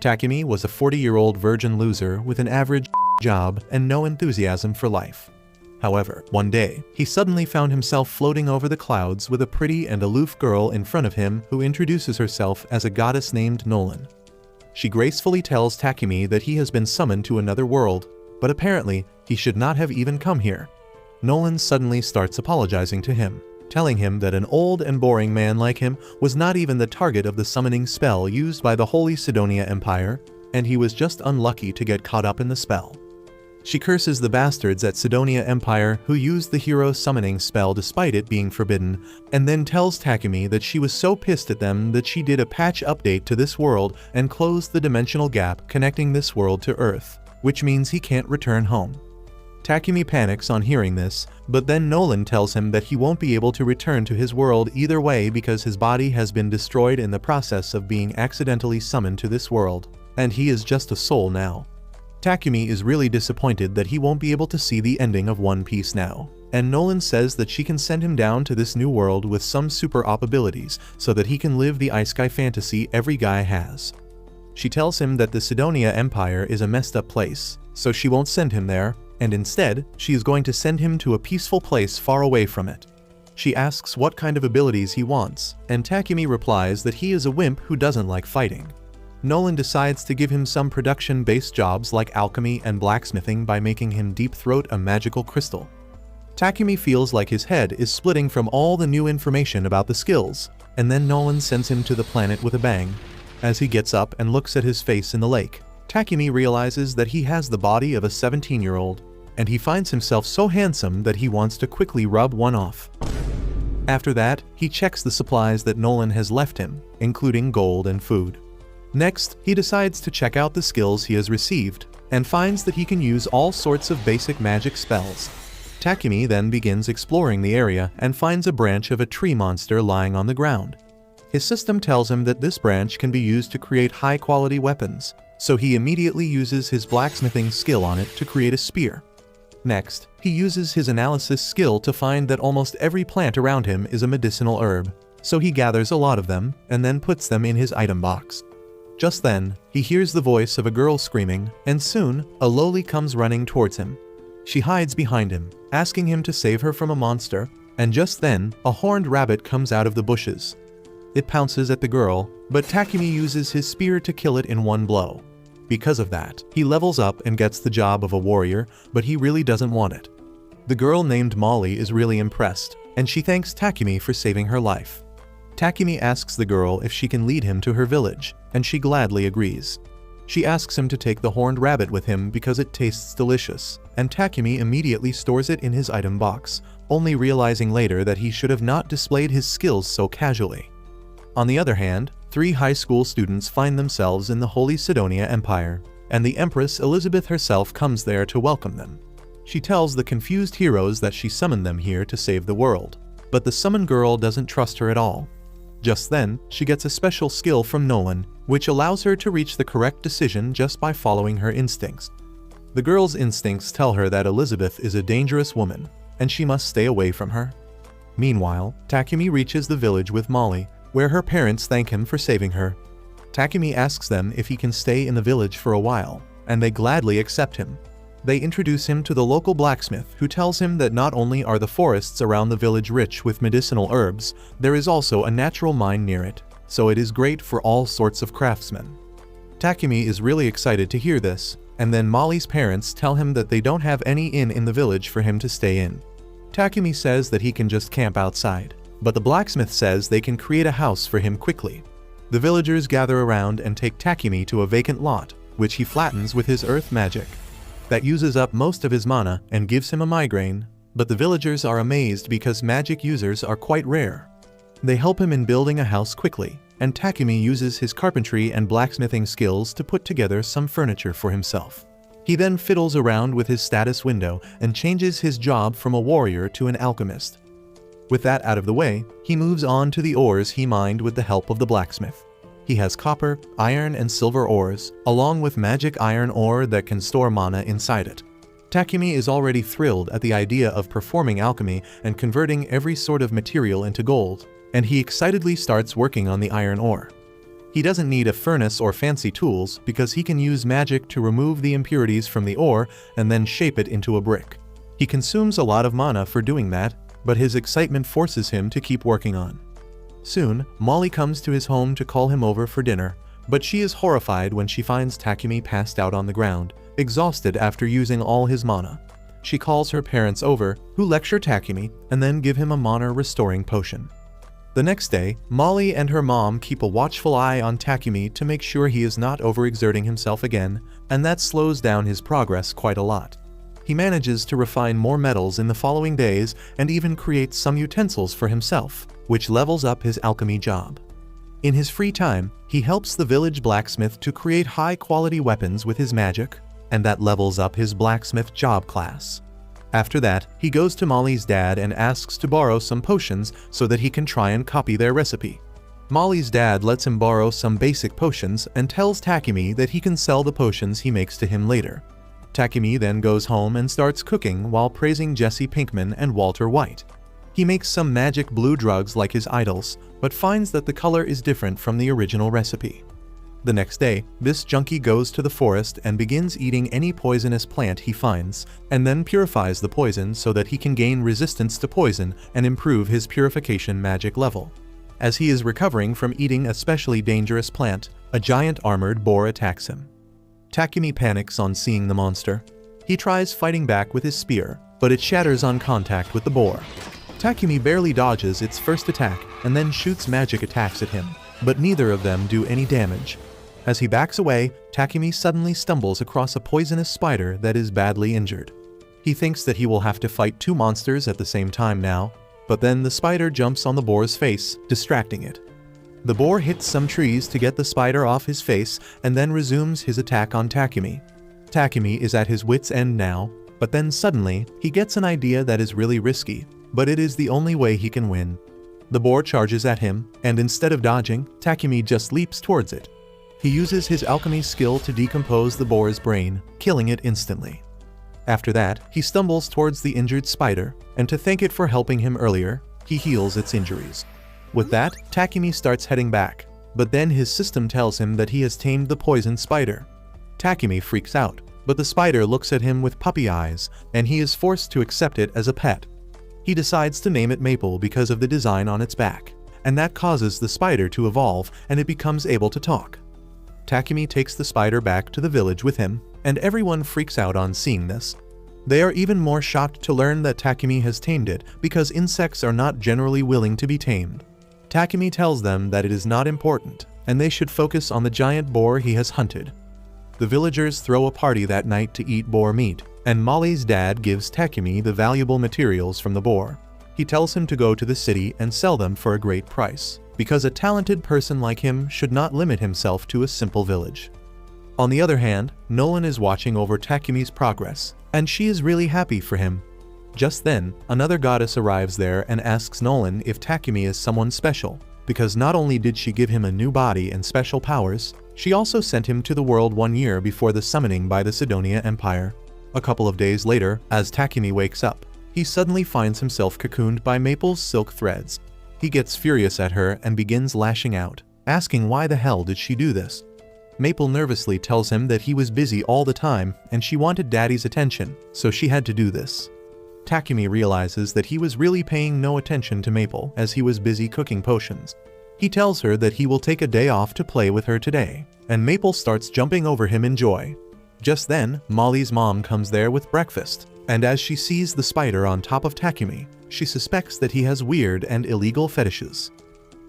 Takimi was a 40-year-old virgin loser with an average job and no enthusiasm for life. However, one day, he suddenly found himself floating over the clouds with a pretty and aloof girl in front of him who introduces herself as a goddess named Nolan. She gracefully tells Takimi that he has been summoned to another world, but apparently, he should not have even come here. Nolan suddenly starts apologizing to him, telling him that an old and boring man like him was not even the target of the summoning spell used by the Holy Sidonia Empire, and he was just unlucky to get caught up in the spell. She curses the bastards at Sidonia Empire who used the hero summoning spell despite it being forbidden, and then tells Takimi that she was so pissed at them that she did a patch update to this world and closed the dimensional gap connecting this world to Earth, which means he can't return home. Takimi panics on hearing this, but then Nolan tells him that he won't be able to return to his world either way because his body has been destroyed in the process of being accidentally summoned to this world, and he is just a soul now. Takimi is really disappointed that he won't be able to see the ending of One Piece now, and Nolan says that she can send him down to this new world with some super-op abilities so that he can live the isekai fantasy every guy has. She tells him that the Sidonia Empire is a messed up place, so she won't send him there, and instead, she is going to send him to a peaceful place far away from it. She asks what kind of abilities he wants, and Takimi replies that he is a wimp who doesn't like fighting. Nolan decides to give him some production-based jobs like alchemy and blacksmithing by making him deep-throat a magical crystal. Takimi feels like his head is splitting from all the new information about the skills, and then Nolan sends him to the planet with a bang. As he gets up and looks at his face in the lake, Takimi realizes that he has the body of a 17-year-old, and he finds himself so handsome that he wants to quickly rub one off. After that, he checks the supplies that Nolan has left him, including gold and food. Next, he decides to check out the skills he has received, and finds that he can use all sorts of basic magic spells. Takimi then begins exploring the area and finds a branch of a tree monster lying on the ground. His system tells him that this branch can be used to create high-quality weapons, so he immediately uses his blacksmithing skill on it to create a spear. Next, he uses his analysis skill to find that almost every plant around him is a medicinal herb, so he gathers a lot of them and then puts them in his item box. Just then, he hears the voice of a girl screaming, and soon, a loli comes running towards him. She hides behind him, asking him to save her from a monster, and just then, a horned rabbit comes out of the bushes. It pounces at the girl, but Takimi uses his spear to kill it in one blow. Because of that, he levels up and gets the job of a warrior, but he really doesn't want it. The girl named Molly is really impressed, and she thanks Takimi for saving her life. Takimi asks the girl if she can lead him to her village, and she gladly agrees. She asks him to take the horned rabbit with him because it tastes delicious, and Takimi immediately stores it in his item box, only realizing later that he should have not displayed his skills so casually. On the other hand, 3 high school students find themselves in the Holy Sidonia Empire, and the Empress Elizabeth herself comes there to welcome them. She tells the confused heroes that she summoned them here to save the world, but the summoned girl doesn't trust her at all. Just then, she gets a special skill from Nolan, which allows her to reach the correct decision just by following her instincts. The girl's instincts tell her that Elizabeth is a dangerous woman, and she must stay away from her. Meanwhile, Takimi reaches the village with Molly, where her parents thank him for saving her. Takimi asks them if he can stay in the village for a while, and they gladly accept him. They introduce him to the local blacksmith, who tells him that not only are the forests around the village rich with medicinal herbs, there is also a natural mine near it, so it is great for all sorts of craftsmen. Takimi is really excited to hear this, and then Molly's parents tell him that they don't have any inn in the village for him to stay in. Takimi says that he can just camp outside, but the blacksmith says they can create a house for him quickly. The villagers gather around and take Takimi to a vacant lot, which he flattens with his earth magic. That uses up most of his mana and gives him a migraine, but the villagers are amazed because magic users are quite rare. They help him in building a house quickly, and Takimi uses his carpentry and blacksmithing skills to put together some furniture for himself. He then fiddles around with his status window and changes his job from a warrior to an alchemist. With that out of the way, he moves on to the ores he mined with the help of the blacksmith. He has copper, iron, and silver ores, along with magic iron ore that can store mana inside it. Takimi is already thrilled at the idea of performing alchemy and converting every sort of material into gold, and he excitedly starts working on the iron ore. He doesn't need a furnace or fancy tools because he can use magic to remove the impurities from the ore and then shape it into a brick. He consumes a lot of mana for doing that, but his excitement forces him to keep working on. Soon, Molly comes to his home to call him over for dinner, but she is horrified when she finds Takimi passed out on the ground, exhausted after using all his mana. She calls her parents over, who lecture Takimi and then give him a mana-restoring potion. The next day, Molly and her mom keep a watchful eye on Takimi to make sure he is not overexerting himself again, and that slows down his progress quite a lot. He manages to refine more metals in the following days and even creates some utensils for himself, which levels up his alchemy job. In his free time, he helps the village blacksmith to create high-quality weapons with his magic, and that levels up his blacksmith job class. After that, he goes to Molly's dad and asks to borrow some potions so that he can try and copy their recipe. Molly's dad lets him borrow some basic potions and tells Takimi that he can sell the potions he makes to him later. Takimi then goes home and starts cooking while praising Jesse Pinkman and Walter White. He makes some magic blue drugs like his idols, but finds that the color is different from the original recipe. The next day, this junkie goes to the forest and begins eating any poisonous plant he finds, and then purifies the poison so that he can gain resistance to poison and improve his purification magic level. As he is recovering from eating a specially dangerous plant, a giant armored boar attacks him. Takimi panics on seeing the monster. He tries fighting back with his spear, but it shatters on contact with the boar. Takimi barely dodges its first attack and then shoots magic attacks at him, but neither of them do any damage. As he backs away, Takimi suddenly stumbles across a poisonous spider that is badly injured. He thinks that he will have to fight two monsters at the same time now, but then the spider jumps on the boar's face, distracting it. The boar hits some trees to get the spider off his face and then resumes his attack on Takimi. Takimi is at his wits' end now, but then suddenly, he gets an idea that is really risky, but it is the only way he can win. The boar charges at him, and instead of dodging, Takimi just leaps towards it. He uses his alchemy skill to decompose the boar's brain, killing it instantly. After that, he stumbles towards the injured spider, and to thank it for helping him earlier, he heals its injuries. With that, Takimi starts heading back, but then his system tells him that he has tamed the poisoned spider. Takimi freaks out, but the spider looks at him with puppy eyes, and he is forced to accept it as a pet. He decides to name it Maple because of the design on its back, and that causes the spider to evolve and it becomes able to talk. Takimi takes the spider back to the village with him, and everyone freaks out on seeing this. They are even more shocked to learn that Takimi has tamed it because insects are not generally willing to be tamed. Takimi tells them that it is not important, and they should focus on the giant boar he has hunted. The villagers throw a party that night to eat boar meat, and Molly's dad gives Takimi the valuable materials from the boar. He tells him to go to the city and sell them for a great price, because a talented person like him should not limit himself to a simple village. On the other hand, Nolan is watching over Takimi's progress, and she is really happy for him. Just then, another goddess arrives there and asks Nolan if Takimi is someone special, because not only did she give him a new body and special powers, she also sent him to the world 1 year before the summoning by the Sidonia Empire. A couple of days later, as Takimi wakes up, he suddenly finds himself cocooned by Maple's silk threads. He gets furious at her and begins lashing out, asking why the hell did she do this. Maple nervously tells him that he was busy all the time and she wanted Daddy's attention, so she had to do this. Takimi realizes that he was really paying no attention to Maple as he was busy cooking potions. He tells her that he will take a day off to play with her today, and Maple starts jumping over him in joy. Just then, Molly's mom comes there with breakfast, and as she sees the spider on top of Takimi, she suspects that he has weird and illegal fetishes.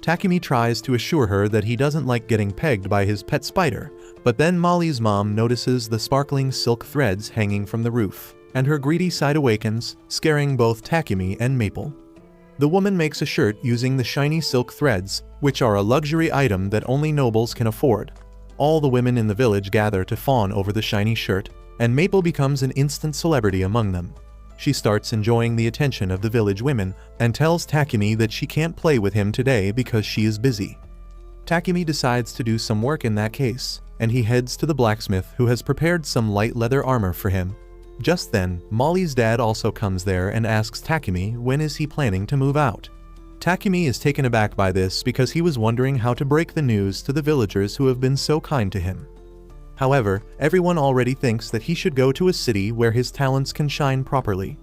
Takimi tries to assure her that he doesn't like getting pegged by his pet spider, but then Molly's mom notices the sparkling silk threads hanging from the roof, and her greedy side awakens, scaring both Takimi and Maple. The woman makes a shirt using the shiny silk threads, which are a luxury item that only nobles can afford. All the women in the village gather to fawn over the shiny shirt, and Maple becomes an instant celebrity among them. She starts enjoying the attention of the village women and tells Takimi that she can't play with him today because she is busy. Takimi decides to do some work in that case, and he heads to the blacksmith who has prepared some light leather armor for him. Just then, Molly's dad also comes there and asks Takimi when is he planning to move out. Takimi is taken aback by this because he was wondering how to break the news to the villagers who have been so kind to him. However, everyone already thinks that he should go to a city where his talents can shine properly.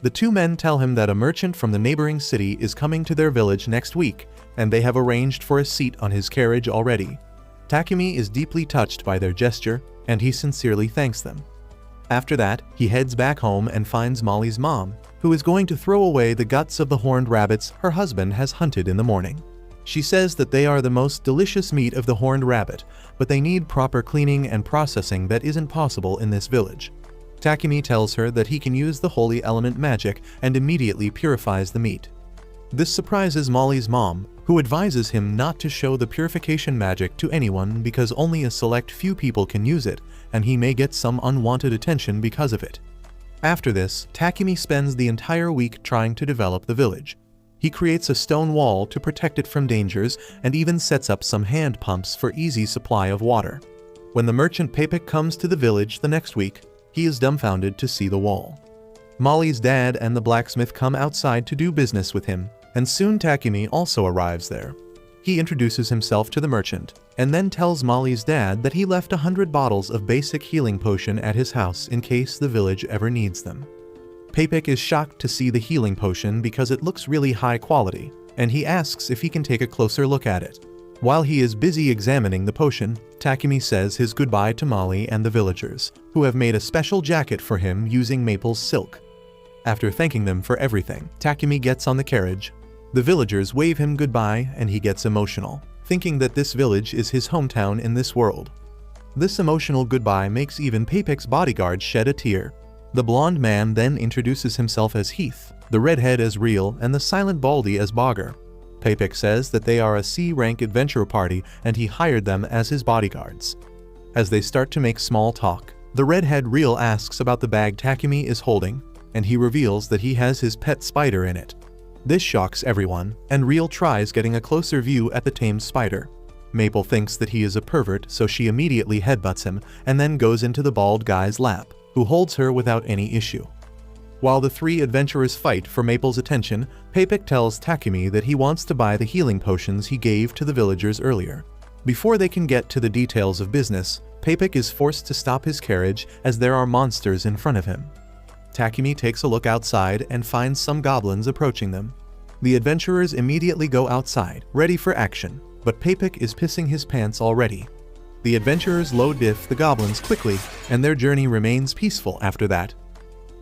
The two men tell him that a merchant from the neighboring city is coming to their village next week, and they have arranged for a seat on his carriage already. Takimi is deeply touched by their gesture, and he sincerely thanks them. After that, he heads back home and finds Molly's mom, who is going to throw away the guts of the horned rabbits her husband has hunted in the morning. She says that they are the most delicious meat of the horned rabbit, but they need proper cleaning and processing that isn't possible in this village. Takimi tells her that he can use the holy element magic and immediately purifies the meat. This surprises Molly's mom, who advises him not to show the purification magic to anyone because only a select few people can use it, and he may get some unwanted attention because of it. After this, Takimi spends the entire week trying to develop the village. He creates a stone wall to protect it from dangers and even sets up some hand pumps for easy supply of water. When the merchant Papik comes to the village the next week, he is dumbfounded to see the wall. Molly's dad and the blacksmith come outside to do business with him, and soon Takimi also arrives there. He introduces himself to the merchant, and then tells Molly's dad that he left 100 bottles of basic healing potion at his house in case the village ever needs them. Papik is shocked to see the healing potion because it looks really high quality, and he asks if he can take a closer look at it. While he is busy examining the potion, Takimi says his goodbye to Molly and the villagers, who have made a special jacket for him using maple silk. After thanking them for everything, Takimi gets on the carriage. The villagers wave him goodbye and he gets emotional, thinking that this village is his hometown in this world. This emotional goodbye makes even Papik's bodyguard shed a tear. The blonde man then introduces himself as Heath, the redhead as Real, and the silent Baldy as Bogger. Papik says that they are a C-rank adventure party and he hired them as his bodyguards. As they start to make small talk, the redhead Real asks about the bag Takimi is holding, and he reveals that he has his pet spider in it. This shocks everyone, and Real tries getting a closer view at the tamed spider. Maple thinks that he is a pervert, so she immediately headbutts him and then goes into the bald guy's lap, who holds her without any issue. While the three adventurers fight for Maple's attention, Papik tells Takimi that he wants to buy the healing potions he gave to the villagers earlier. Before they can get to the details of business, Papik is forced to stop his carriage as there are monsters in front of him. Takimi takes a look outside and finds some goblins approaching them. The adventurers immediately go outside, ready for action, but Papik is pissing his pants already. The adventurers load diff the goblins quickly, and their journey remains peaceful after that.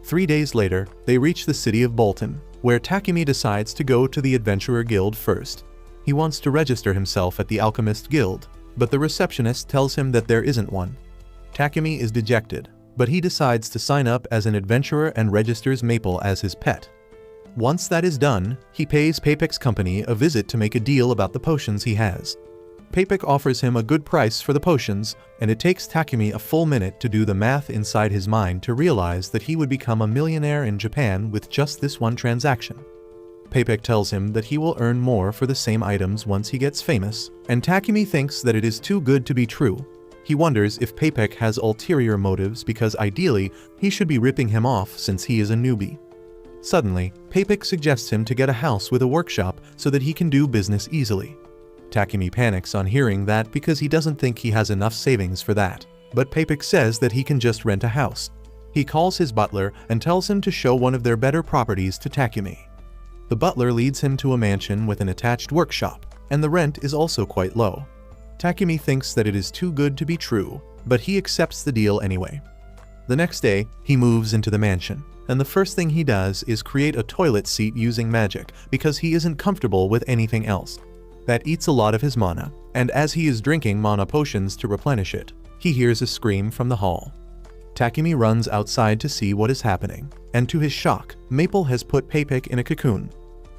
3 days later, they reach the city of Bolton, where Takimi decides to go to the Adventurer Guild first. He wants to register himself at the Alchemist Guild, but the receptionist tells him that there isn't one. Takimi is dejected, but he decides to sign up as an adventurer and registers Maple as his pet. Once that is done, he pays Papik's company a visit to make a deal about the potions he has. Papik offers him a good price for the potions, and it takes Takimi a full minute to do the math inside his mind to realize that he would become a millionaire in Japan with just this one transaction. Papik tells him that he will earn more for the same items once he gets famous, and Takimi thinks that it is too good to be true. He wonders if Papik has ulterior motives because ideally, he should be ripping him off since he is a newbie. Suddenly, Papik suggests him to get a house with a workshop so that he can do business easily. Takimi panics on hearing that because he doesn't think he has enough savings for that, but Papik says that he can just rent a house. He calls his butler and tells him to show one of their better properties to Takimi. The butler leads him to a mansion with an attached workshop, and the rent is also quite low. Takimi thinks that it is too good to be true, but he accepts the deal anyway. The next day, he moves into the mansion, and the first thing he does is create a toilet seat using magic because he isn't comfortable with anything else. That eats a lot of his mana, and as he is drinking mana potions to replenish it, he hears a scream from the hall. Takimi runs outside to see what is happening, and to his shock, Maple has put Papik in a cocoon.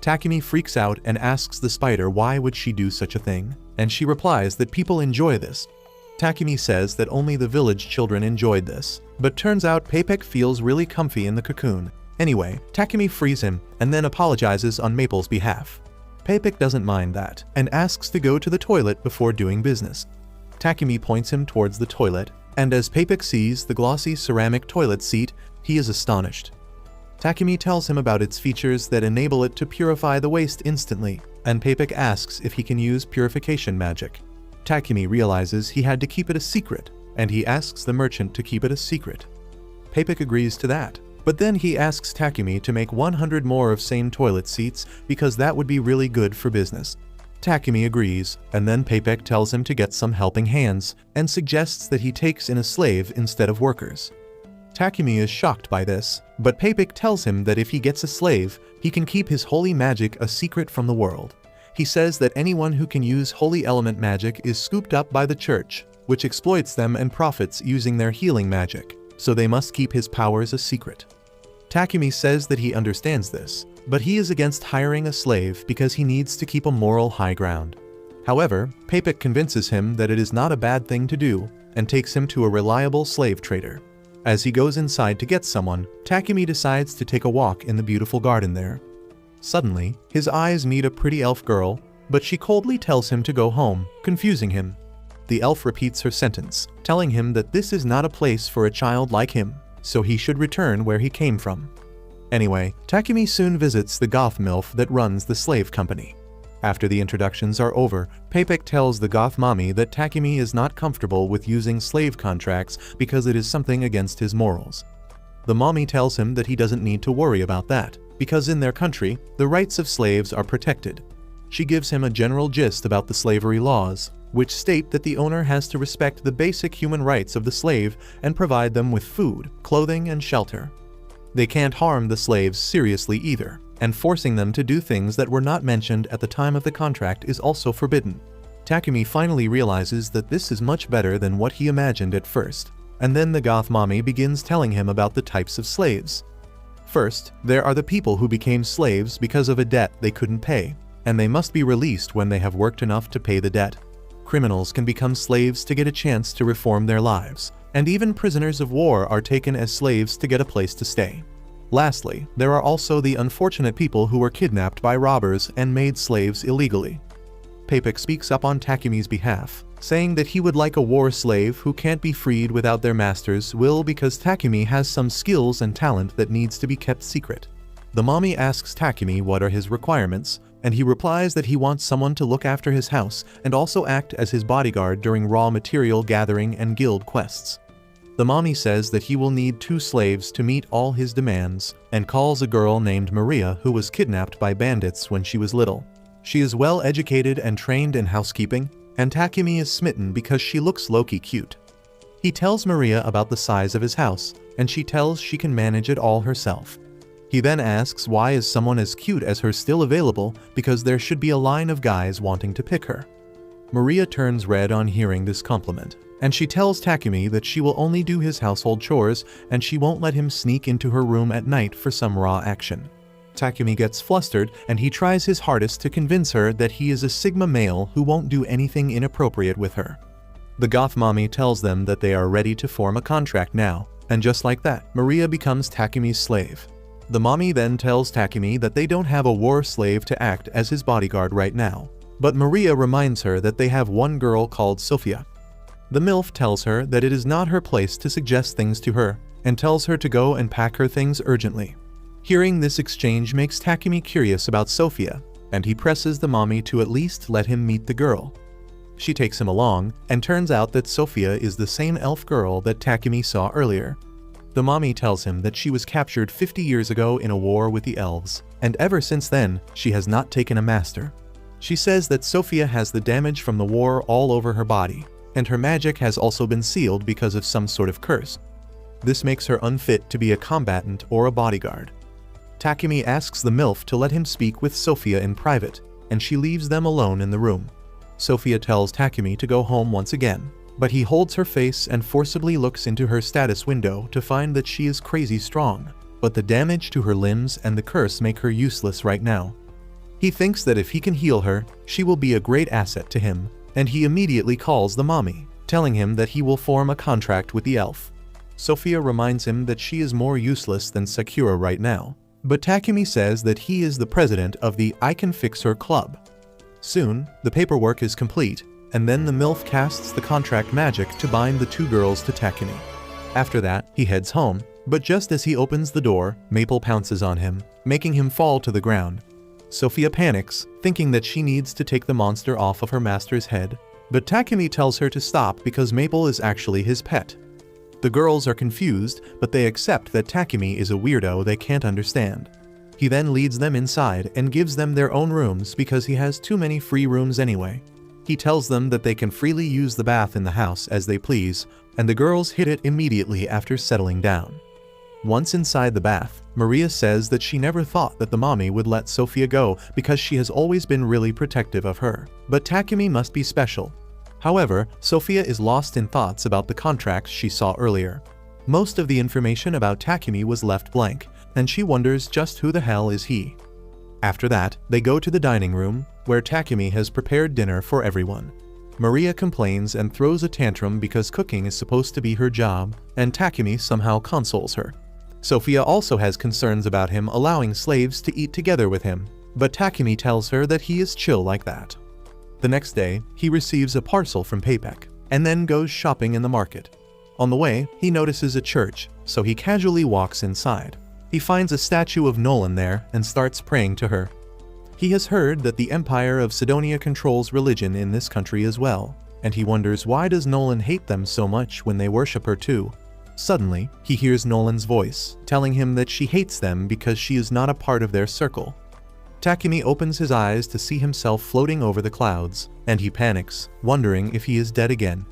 Takimi freaks out and asks the spider why would she do such a thing, and she replies that people enjoy this. Takimi says that only the village children enjoyed this, but turns out Papik feels really comfy in the cocoon. Anyway, Takimi frees him and then apologizes on Maple's behalf. Papik doesn't mind that, and asks to go to the toilet before doing business. Takimi points him towards the toilet, and as Papik sees the glossy ceramic toilet seat, he is astonished. Takimi tells him about its features that enable it to purify the waste instantly, and Papik asks if he can use purification magic. Takimi realizes he had to keep it a secret, and he asks the merchant to keep it a secret. Papik agrees to that, but then he asks Takimi to make 100 more of same toilet seats because that would be really good for business. Takimi agrees, and then Papik tells him to get some helping hands, and suggests that he takes in a slave instead of workers. Takimi is shocked by this, but Papik tells him that if he gets a slave, he can keep his holy magic a secret from the world. He says that anyone who can use holy element magic is scooped up by the church, which exploits them and profits using their healing magic, so they must keep his powers a secret. Takimi says that he understands this, but he is against hiring a slave because he needs to keep a moral high ground. However, Papik convinces him that it is not a bad thing to do, and takes him to a reliable slave trader. As he goes inside to get someone, Takimi decides to take a walk in the beautiful garden there. Suddenly, his eyes meet a pretty elf girl, but she coldly tells him to go home, confusing him. The elf repeats her sentence, telling him that this is not a place for a child like him, so he should return where he came from. Anyway, Takimi soon visits the goth MILF that runs the slave company. After the introductions are over, Papik tells the goth mommy that Takimi is not comfortable with using slave contracts because it is something against his morals. The mommy tells him that he doesn't need to worry about that, because in their country, the rights of slaves are protected. She gives him a general gist about the slavery laws, which state that the owner has to respect the basic human rights of the slave and provide them with food, clothing, and shelter. They can't harm the slaves seriously either, and forcing them to do things that were not mentioned at the time of the contract is also forbidden. Takimi finally realizes that this is much better than what he imagined at first, and then the goth mommy begins telling him about the types of slaves. First, there are the people who became slaves because of a debt they couldn't pay, and they must be released when they have worked enough to pay the debt. Criminals can become slaves to get a chance to reform their lives, and even prisoners of war are taken as slaves to get a place to stay. Lastly, there are also the unfortunate people who were kidnapped by robbers and made slaves illegally. Papik speaks up on Takimi's behalf, saying that he would like a war slave who can't be freed without their master's will because Takimi has some skills and talent that needs to be kept secret. The mommy asks Takimi what are his requirements, and he replies that he wants someone to look after his house and also act as his bodyguard during raw material gathering and guild quests. The mommy says that he will need 2 slaves to meet all his demands, and calls a girl named Maria who was kidnapped by bandits when she was little. She is well educated and trained in housekeeping, and Takimi is smitten because she looks low-key cute. He tells Maria about the size of his house, and she tells she can manage it all herself. He then asks why is someone as cute as her still available because there should be a line of guys wanting to pick her. Maria turns red on hearing this compliment, and she tells Takimi that she will only do his household chores and she won't let him sneak into her room at night for some raw action. Takimi gets flustered and he tries his hardest to convince her that he is a Sigma male who won't do anything inappropriate with her. The goth mommy tells them that they are ready to form a contract now, and just like that, Maria becomes Takimi's slave. The mommy then tells Takimi that they don't have a war slave to act as his bodyguard right now, but Maria reminds her that they have one girl called Sophia. The MILF tells her that it is not her place to suggest things to her, and tells her to go and pack her things urgently. Hearing this exchange makes Takimi curious about Sophia, and he presses the mommy to at least let him meet the girl. She takes him along, and turns out that Sophia is the same elf girl that Takimi saw earlier. The mommy tells him that she was captured 50 years ago in a war with the elves, and ever since then, she has not taken a master. She says that Sophia has the damage from the war all over her body, and her magic has also been sealed because of some sort of curse. This makes her unfit to be a combatant or a bodyguard. Takimi asks the MILF to let him speak with Sophia in private, and she leaves them alone in the room. Sophia tells Takimi to go home once again, but he holds her face and forcibly looks into her status window to find that she is crazy strong, but the damage to her limbs and the curse make her useless right now. He thinks that if he can heal her, she will be a great asset to him, and he immediately calls the mommy, telling him that he will form a contract with the elf. Sophia reminds him that she is more useless than Sakura right now, but Takimi says that he is the president of the I Can Fix Her Club. Soon, the paperwork is complete, and then the MILF casts the contract magic to bind the 2 girls to Takimi. After that, he heads home, But just as he opens the door, Maple pounces on him, making him fall to the ground. Sophia panics, thinking that she needs to take the monster off of her master's head, but Takimi tells her to stop because Maple is actually his pet. The girls are confused, but they accept that Takimi is a weirdo they can't understand. He then leads them inside and gives them their own rooms because he has too many free rooms anyway. He tells them that they can freely use the bath in the house as they please, and the girls hit it immediately after settling down. Once inside the bath, Maria says that she never thought that the mommy would let Sophia go because she has always been really protective of her. But Takimi must be special. However, Sophia is lost in thoughts about the contracts she saw earlier. Most of the information about Takimi was left blank, and she wonders just who the hell is he. After that, they go to the dining room, where Takimi has prepared dinner for everyone. Maria complains and throws a tantrum because cooking is supposed to be her job, and Takimi somehow consoles her. Sophia also has concerns about him allowing slaves to eat together with him, but Takimi tells her that he is chill like that. The next day, he receives a parcel from Paypek, and then goes shopping in the market. On the way, he notices a church, so he casually walks inside. He finds a statue of Nolan there and starts praying to her. He has heard that the Empire of Sidonia controls religion in this country as well, and he wonders why does Nolan hate them so much when they worship her too. Suddenly, he hears Nolan's voice, telling him that she hates them because she is not a part of their circle. Takimi opens his eyes to see himself floating over the clouds, and he panics, wondering if he is dead again.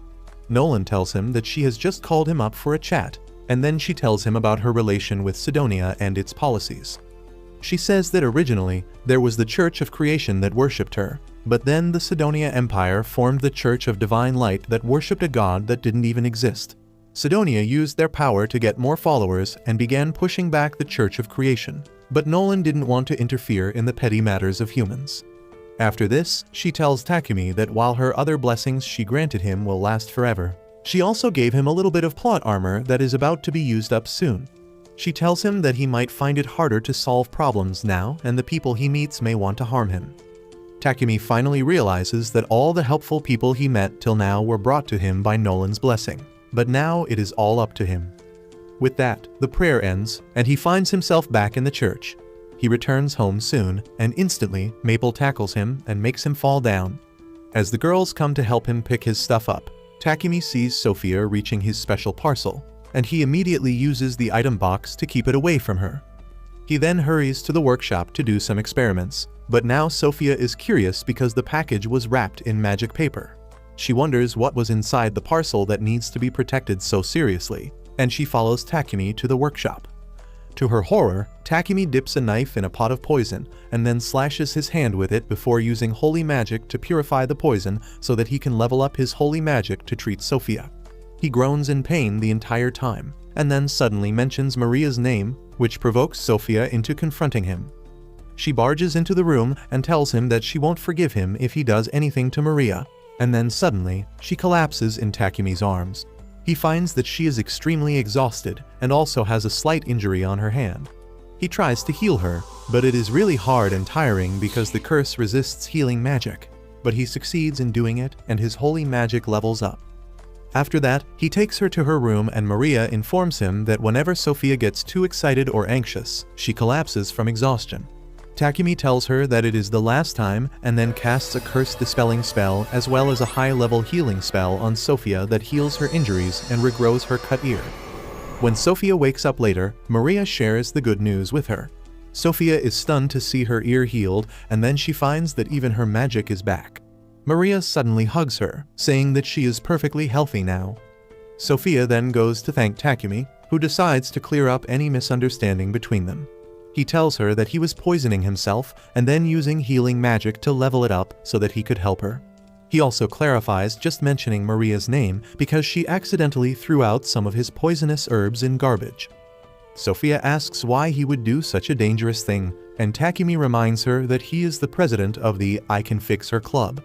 Nolan tells him that she has just called him up for a chat, and then she tells him about her relation with Sidonia and its policies. She says that originally, there was the Church of Creation that worshipped her, but then the Sidonia Empire formed the Church of Divine Light that worshipped a god that didn't even exist. Sidonia used their power to get more followers and began pushing back the Church of Creation, but Nolan didn't want to interfere in the petty matters of humans. After this, she tells Takimi that while her other blessings she granted him will last forever, she also gave him a little bit of plot armor that is about to be used up soon. She tells him that he might find it harder to solve problems now and the people he meets may want to harm him. Takimi finally realizes that all the helpful people he met till now were brought to him by Nolan's blessing, but now it is all up to him. With that, the prayer ends, and he finds himself back in the church. He returns home soon, and instantly, Maple tackles him and makes him fall down. As the girls come to help him pick his stuff up, Takimi sees Sophia reaching his special parcel, and he immediately uses the item box to keep it away from her. He then hurries to the workshop to do some experiments, but now Sophia is curious because the package was wrapped in magic paper. She wonders what was inside the parcel that needs to be protected so seriously, and she follows Takimi to the workshop. To her horror, Takimi dips a knife in a pot of poison and then slashes his hand with it before using holy magic to purify the poison so that he can level up his holy magic to treat Sophia. He groans in pain the entire time, and then suddenly mentions Maria's name, which provokes Sophia into confronting him. She barges into the room and tells him that she won't forgive him if he does anything to Maria, and then suddenly, she collapses in Takimi's arms. He finds that she is extremely exhausted and also has a slight injury on her hand. He tries to heal her, but it is really hard and tiring because the curse resists healing magic, but he succeeds in doing it and his holy magic levels up. After that, he takes her to her room and Maria informs him that whenever Sophia gets too excited or anxious, she collapses from exhaustion. Takimi tells her that it is the last time and then casts a curse-dispelling spell as well as a high-level healing spell on Sophia that heals her injuries and regrows her cut ear. When Sophia wakes up later, Maria shares the good news with her. Sophia is stunned to see her ear healed, and then she finds that even her magic is back. Maria suddenly hugs her, saying that she is perfectly healthy now. Sophia then goes to thank Takimi, who decides to clear up any misunderstanding between them. He tells her that he was poisoning himself and then using healing magic to level it up so that he could help her. He also clarifies just mentioning Maria's name because she accidentally threw out some of his poisonous herbs in garbage. Sophia asks why he would do such a dangerous thing, and Takimi reminds her that he is the president of the I Can Fix Her Club.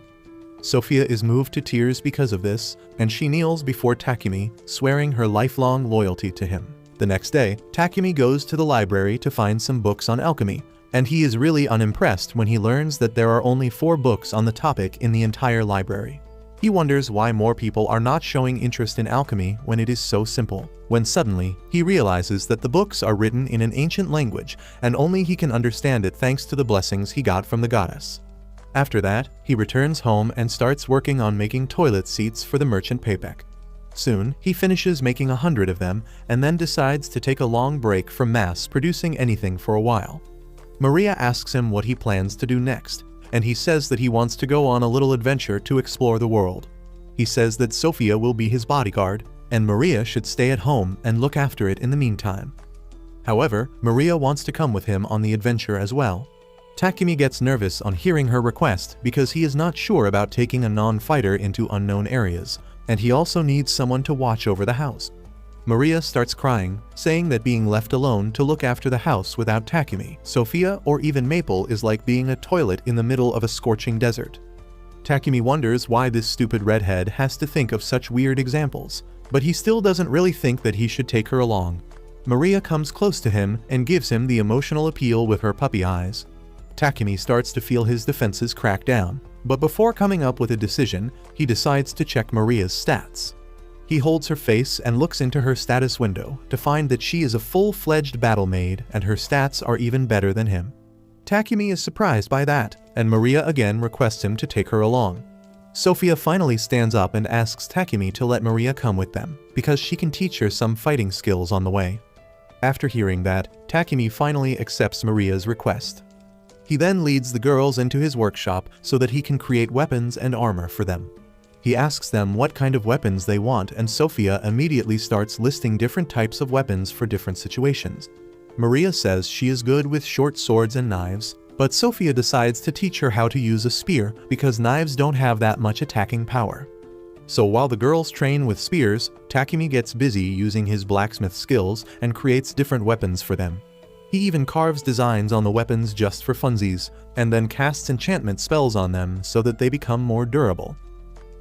Sophia is moved to tears because of this, and she kneels before Takimi, swearing her lifelong loyalty to him. The next day, Takimi goes to the library to find some books on alchemy, and he is really unimpressed when he learns that there are only 4 books on the topic in the entire library. He wonders why more people are not showing interest in alchemy when it is so simple, when suddenly, he realizes that the books are written in an ancient language and only he can understand it thanks to the blessings he got from the goddess. After that, he returns home and starts working on making toilet seats for the merchant Payback. Soon, he finishes making 100 of them and then decides to take a long break from mass producing anything for a while. Maria asks him what he plans to do next, and he says that he wants to go on a little adventure to explore the world. He says that Sophia will be his bodyguard, and Maria should stay at home and look after it in the meantime. However, Maria wants to come with him on the adventure as well. Takimi gets nervous on hearing her request because he is not sure about taking a non-fighter into unknown areas, and he also needs someone to watch over the house. Maria starts crying, saying that being left alone to look after the house without Takimi, Sophia, or even Maple is like being a toilet in the middle of a scorching desert. Takimi wonders why this stupid redhead has to think of such weird examples, but he still doesn't really think that he should take her along. Maria comes close to him and gives him the emotional appeal with her puppy eyes. Takimi starts to feel his defenses crack down, but before coming up with a decision, he decides to check Maria's stats. He holds her face and looks into her status window to find that she is a full-fledged battle maid and her stats are even better than him. Takimi is surprised by that, and Maria again requests him to take her along. Sophia finally stands up and asks Takimi to let Maria come with them, because she can teach her some fighting skills on the way. After hearing that, Takimi finally accepts Maria's request. He then leads the girls into his workshop so that he can create weapons and armor for them. He asks them what kind of weapons they want, and Sophia immediately starts listing different types of weapons for different situations. Maria says she is good with short swords and knives, but Sophia decides to teach her how to use a spear because knives don't have that much attacking power. So while the girls train with spears, Takimi gets busy using his blacksmith skills and creates different weapons for them. He even carves designs on the weapons just for funsies, and then casts enchantment spells on them so that they become more durable.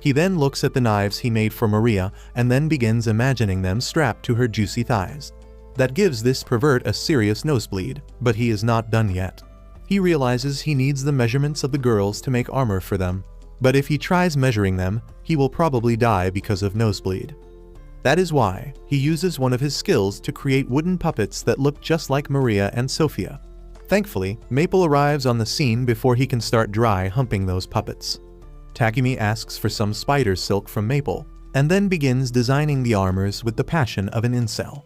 He then looks at the knives he made for Maria and then begins imagining them strapped to her juicy thighs. That gives this pervert a serious nosebleed, but he is not done yet. He realizes he needs the measurements of the girls to make armor for them, but if he tries measuring them, he will probably die because of nosebleed. That is why he uses one of his skills to create wooden puppets that look just like Maria and Sophia. Thankfully, Maple arrives on the scene before he can start dry humping those puppets. Takimi asks for some spider silk from Maple, and then begins designing the armors with the passion of an incel.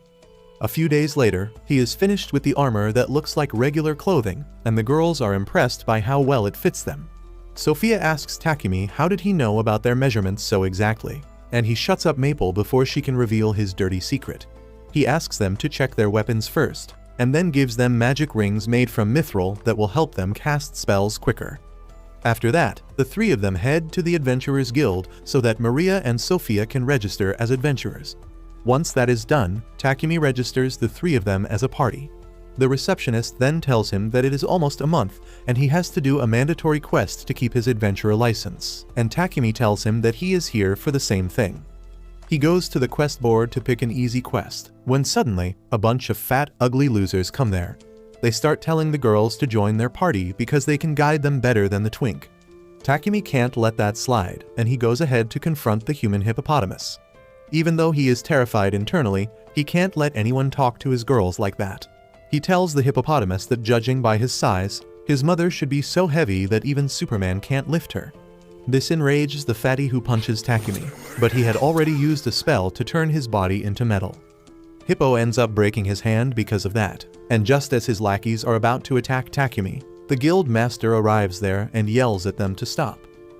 A few days later, he is finished with the armor that looks like regular clothing, and the girls are impressed by how well it fits them. Sophia asks Takimi how did he know about their measurements so exactly, and he shuts up Maple before she can reveal his dirty secret. He asks them to check their weapons first, and then gives them magic rings made from mithril that will help them cast spells quicker. After that, the three of them head to the Adventurers Guild so that Maria and Sophia can register as adventurers. Once that is done, Takimi registers the three of them as a party. The receptionist then tells him that it is almost a month and he has to do a mandatory quest to keep his adventurer license, and Takimi tells him that he is here for the same thing. He goes to the quest board to pick an easy quest, when suddenly, a bunch of fat, ugly losers come there. They start telling the girls to join their party because they can guide them better than the twink. Takimi can't let that slide, and he goes ahead to confront the human hippopotamus. Even though he is terrified internally, he can't let anyone talk to his girls like that. He tells the hippopotamus that judging by his size, his mother should be so heavy that even Superman can't lift her. This enrages the fatty who punches Takimi, but he had already used a spell to turn his body into metal. Hippo ends up breaking his hand because of that, and just as his lackeys are about to attack Takimi, the guild master arrives there and yells at them to stop.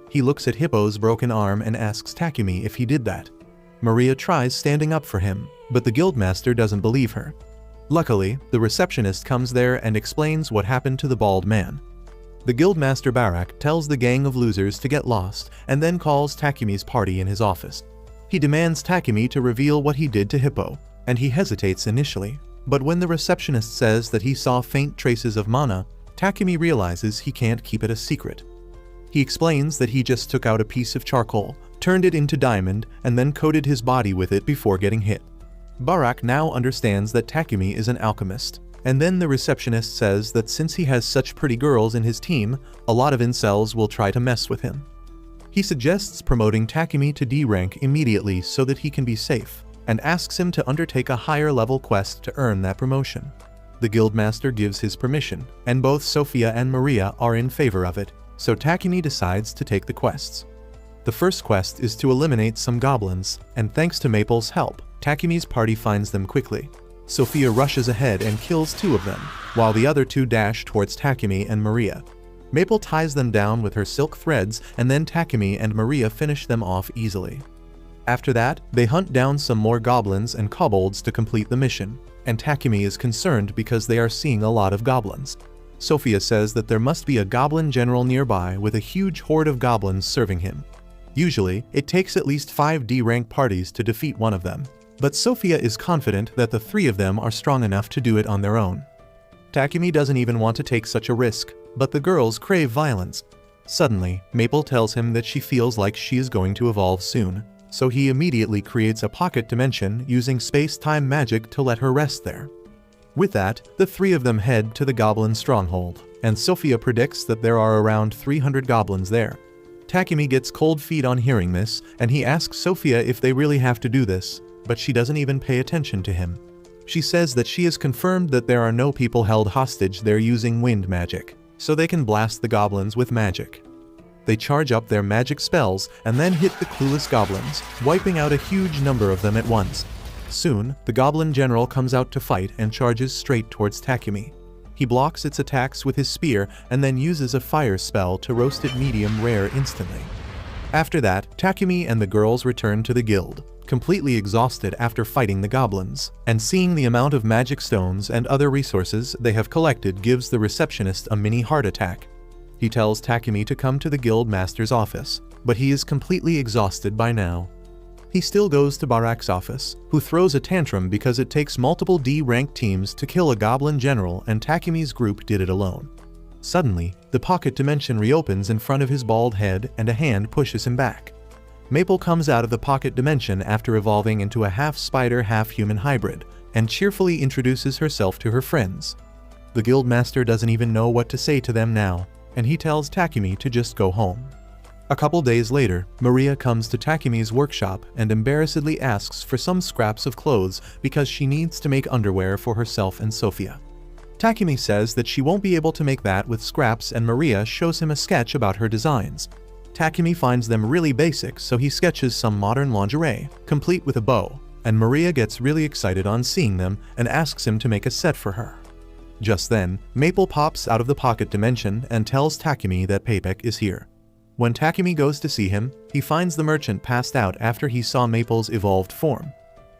He looks at Hippo's broken arm and asks Takimi if he did that. Maria tries standing up for him, but the guildmaster doesn't believe her. Luckily, the receptionist comes there and explains what happened to the bald man. The guildmaster Barak tells the gang of losers to get lost and then calls Takimi's party in his office. He demands Takimi to reveal what he did to Hippo, and he hesitates initially, but when the receptionist says that he saw faint traces of mana, Takimi realizes he can't keep it a secret. He explains that he just took out a piece of charcoal, turned it into diamond, and then coated his body with it before getting hit. Barak now understands that Takimi is an alchemist, and then the receptionist says that since he has such pretty girls in his team, a lot of incels will try to mess with him. He suggests promoting Takimi to D rank immediately so that he can be safe, and asks him to undertake a higher level quest to earn that promotion. The guildmaster gives his permission, and both Sophia and Maria are in favor of it, so Takimi decides to take the quests. The first quest is to eliminate some goblins, and thanks to Maple's help, Takimi's party finds them quickly. Sophia rushes ahead and kills 2 of them, while the other 2 dash towards Takimi and Maria. Maple ties them down with her silk threads, and then Takimi and Maria finish them off easily. After that, they hunt down some more goblins and kobolds to complete the mission, and Takimi is concerned because they are seeing a lot of goblins. Sophia says that there must be a goblin general nearby with a huge horde of goblins serving him. Usually, it takes at least 5 D-rank parties to defeat one of them, but Sophia is confident that the 3 of them are strong enough to do it on their own. Takimi doesn't even want to take such a risk, but the girls crave violence. Suddenly, Maple tells him that she feels like she is going to evolve soon, so he immediately creates a pocket dimension using space-time magic to let her rest there. With that, the 3 of them head to the goblin stronghold, and Sophia predicts that there are around 300 goblins there. Takimi gets cold feet on hearing this, and he asks Sophia if they really have to do this, but she doesn't even pay attention to him. She says that she has confirmed that there are no people held hostage there using wind magic, so they can blast the goblins with magic. They charge up their magic spells and then hit the clueless goblins, wiping out a huge number of them at once. Soon, the goblin general comes out to fight and charges straight towards Takimi. He blocks its attacks with his spear and then uses a fire spell to roast it medium rare instantly. After that, Takimi and the girls return to the guild, completely exhausted after fighting the goblins, and seeing the amount of magic stones and other resources they have collected gives the receptionist a mini heart attack. He tells Takimi to come to the guild master's office, but he is completely exhausted by now. He still goes to Barak's office, who throws a tantrum because it takes multiple D-ranked teams to kill a goblin general and Takimi's group did it alone. Suddenly, the pocket dimension reopens in front of his bald head and a hand pushes him back. Maple comes out of the pocket dimension after evolving into a half-spider, half-human hybrid, and cheerfully introduces herself to her friends. The guildmaster doesn't even know what to say to them now, and he tells Takimi to just go home. A couple days later, Maria comes to Takimi's workshop and embarrassedly asks for some scraps of clothes because she needs to make underwear for herself and Sophia. Takimi says that she won't be able to make that with scraps, and Maria shows him a sketch about her designs. Takimi finds them really basic, so he sketches some modern lingerie, complete with a bow, and Maria gets really excited on seeing them and asks him to make a set for her. Just then, Maple pops out of the pocket dimension and tells Takimi that Papek is here. When Takimi goes to see him, he finds the merchant passed out after he saw Maple's evolved form.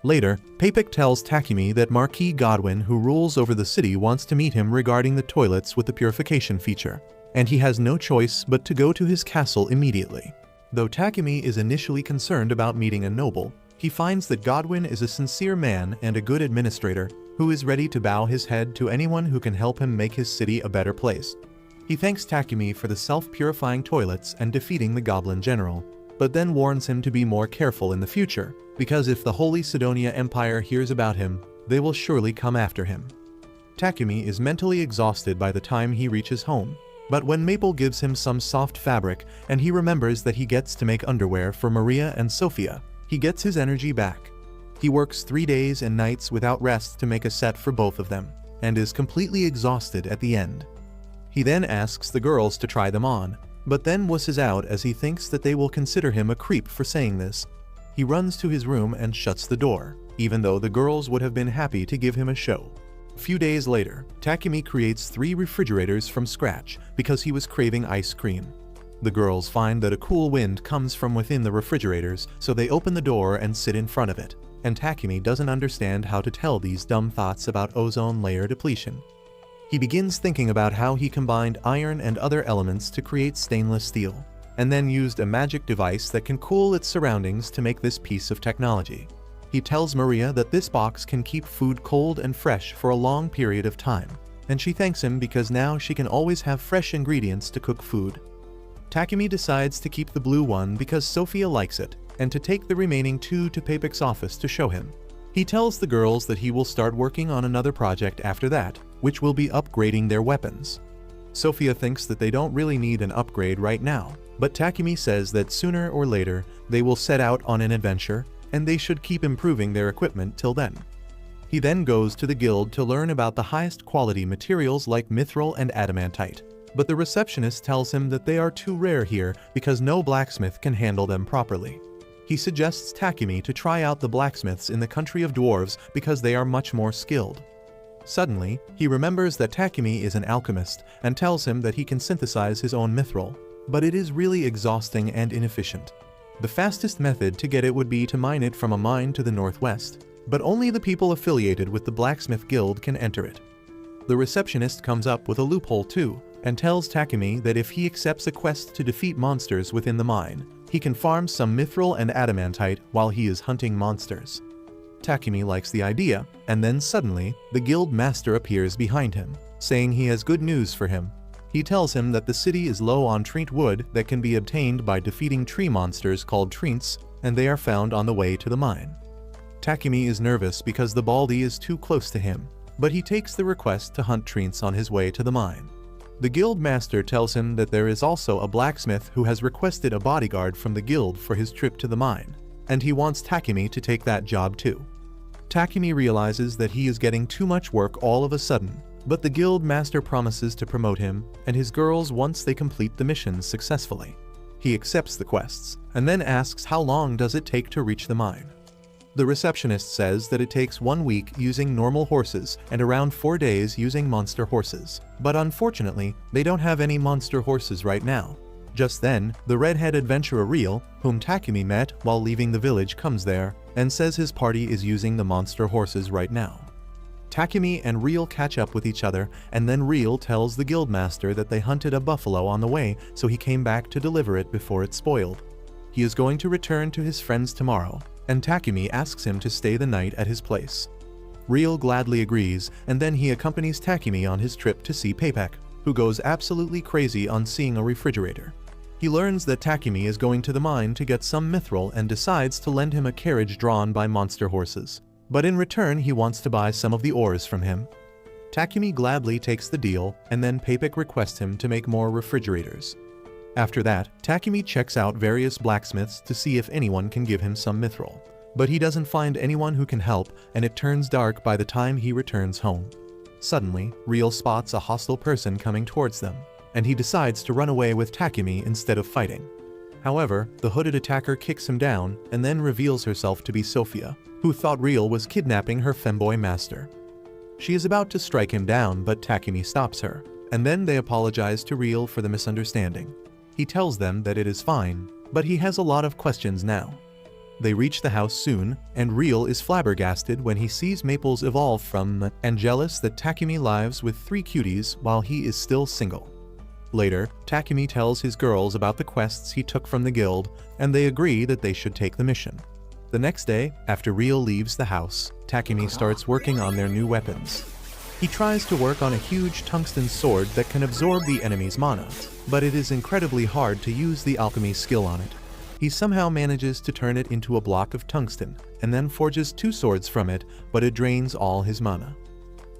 Later, Papek tells Takimi that Marquis Godwin, who rules over the city, wants to meet him regarding the toilets with the purification feature, and he has no choice but to go to his castle immediately. Though Takimi is initially concerned about meeting a noble, he finds that Godwin is a sincere man and a good administrator who is ready to bow his head to anyone who can help him make his city a better place. He thanks Takimi for the self-purifying toilets and defeating the goblin general, but then warns him to be more careful in the future, because if the Holy Sidonia Empire hears about him, they will surely come after him. Takimi is mentally exhausted by the time he reaches home, but when Maple gives him some soft fabric and he remembers that he gets to make underwear for Maria and Sophia, he gets his energy back. He works 3 days and nights without rest to make a set for both of them, and is completely exhausted at the end. He then asks the girls to try them on, but then wusses out as he thinks that they will consider him a creep for saying this. He runs to his room and shuts the door, even though the girls would have been happy to give him a show. A few days later, Takimi creates 3 refrigerators from scratch because he was craving ice cream. The girls find that a cool wind comes from within the refrigerators, so they open the door and sit in front of it, and Takimi doesn't understand how to tell these dumb thoughts about ozone layer depletion. He begins thinking about how he combined iron and other elements to create stainless steel, and then used a magic device that can cool its surroundings to make this piece of technology. He tells Maria that this box can keep food cold and fresh for a long period of time, and she thanks him because now she can always have fresh ingredients to cook food. Takimi decides to keep the blue one because Sophia likes it, and to take the remaining 2 to Papek's office to show him. He tells the girls that he will start working on another project after that, which will be upgrading their weapons. Sophia thinks that they don't really need an upgrade right now, but Takimi says that sooner or later they will set out on an adventure and they should keep improving their equipment till then. He then goes to the guild to learn about the highest quality materials like mithril and adamantite, but the receptionist tells him that they are too rare here because no blacksmith can handle them properly. He suggests Takimi to try out the blacksmiths in the country of dwarves because they are much more skilled. Suddenly, he remembers that Takimi is an alchemist and tells him that he can synthesize his own mithril, but it is really exhausting and inefficient. The fastest method to get it would be to mine it from a mine to the northwest, but only the people affiliated with the blacksmith guild can enter it. The receptionist comes up with a loophole too, and tells Takimi that if he accepts a quest to defeat monsters within the mine, he can farm some mithril and adamantite while he is hunting monsters. Takimi likes the idea, and then suddenly, the guild master appears behind him, saying he has good news for him. He tells him that the city is low on treant wood that can be obtained by defeating tree monsters called treants, and they are found on the way to the mine. Takimi is nervous because the baldy is too close to him, but he takes the request to hunt treants on his way to the mine. The guild master tells him that there is also a blacksmith who has requested a bodyguard from the guild for his trip to the mine, and he wants Takimi to take that job too. Takimi realizes that he is getting too much work all of a sudden, but the guild master promises to promote him and his girls once they complete the missions successfully. He accepts the quests, and then asks how long does it take to reach the mine. The receptionist says that it takes 1 week using normal horses and around 4 days using monster horses, but unfortunately, they don't have any monster horses right now. Just then, the redhead adventurer Reel, whom Takimi met while leaving the village, comes there and says his party is using the monster horses right now. Takimi and Reel catch up with each other, and then Reel tells the guildmaster that they hunted a buffalo on the way, so he came back to deliver it before it spoiled. He is going to return to his friends tomorrow, and Takimi asks him to stay the night at his place. Reel gladly agrees, and then he accompanies Takimi on his trip to see Papek, who goes absolutely crazy on seeing a refrigerator. He learns that Takimi is going to the mine to get some mithril and decides to lend him a carriage drawn by monster horses, but in return he wants to buy some of the ores from him. Takimi gladly takes the deal, and then Papek requests him to make more refrigerators. After that, Takimi checks out various blacksmiths to see if anyone can give him some mithril, but he doesn't find anyone who can help, and it turns dark by the time he returns home. Suddenly, Reel spots a hostile person coming towards them, and he decides to run away with Takimi instead of fighting. However, the hooded attacker kicks him down and then reveals herself to be Sophia, who thought Reel was kidnapping her femboy master. She is about to strike him down, but Takimi stops her, and then they apologize to Reel for the misunderstanding. He tells them that it is fine, but he has a lot of questions now. They reach the house soon, and Reel is flabbergasted when he sees Maples evolve from and jealous that Takimi lives with 3 cuties while he is still single. Later, Takimi tells his girls about the quests he took from the guild, and they agree that they should take the mission. The next day, after Reel leaves the house, Takimi starts working on their new weapons. He tries to work on a huge tungsten sword that can absorb the enemy's mana, but it is incredibly hard to use the alchemy skill on it. He somehow manages to turn it into a block of tungsten, and then forges 2 swords from it, but it drains all his mana.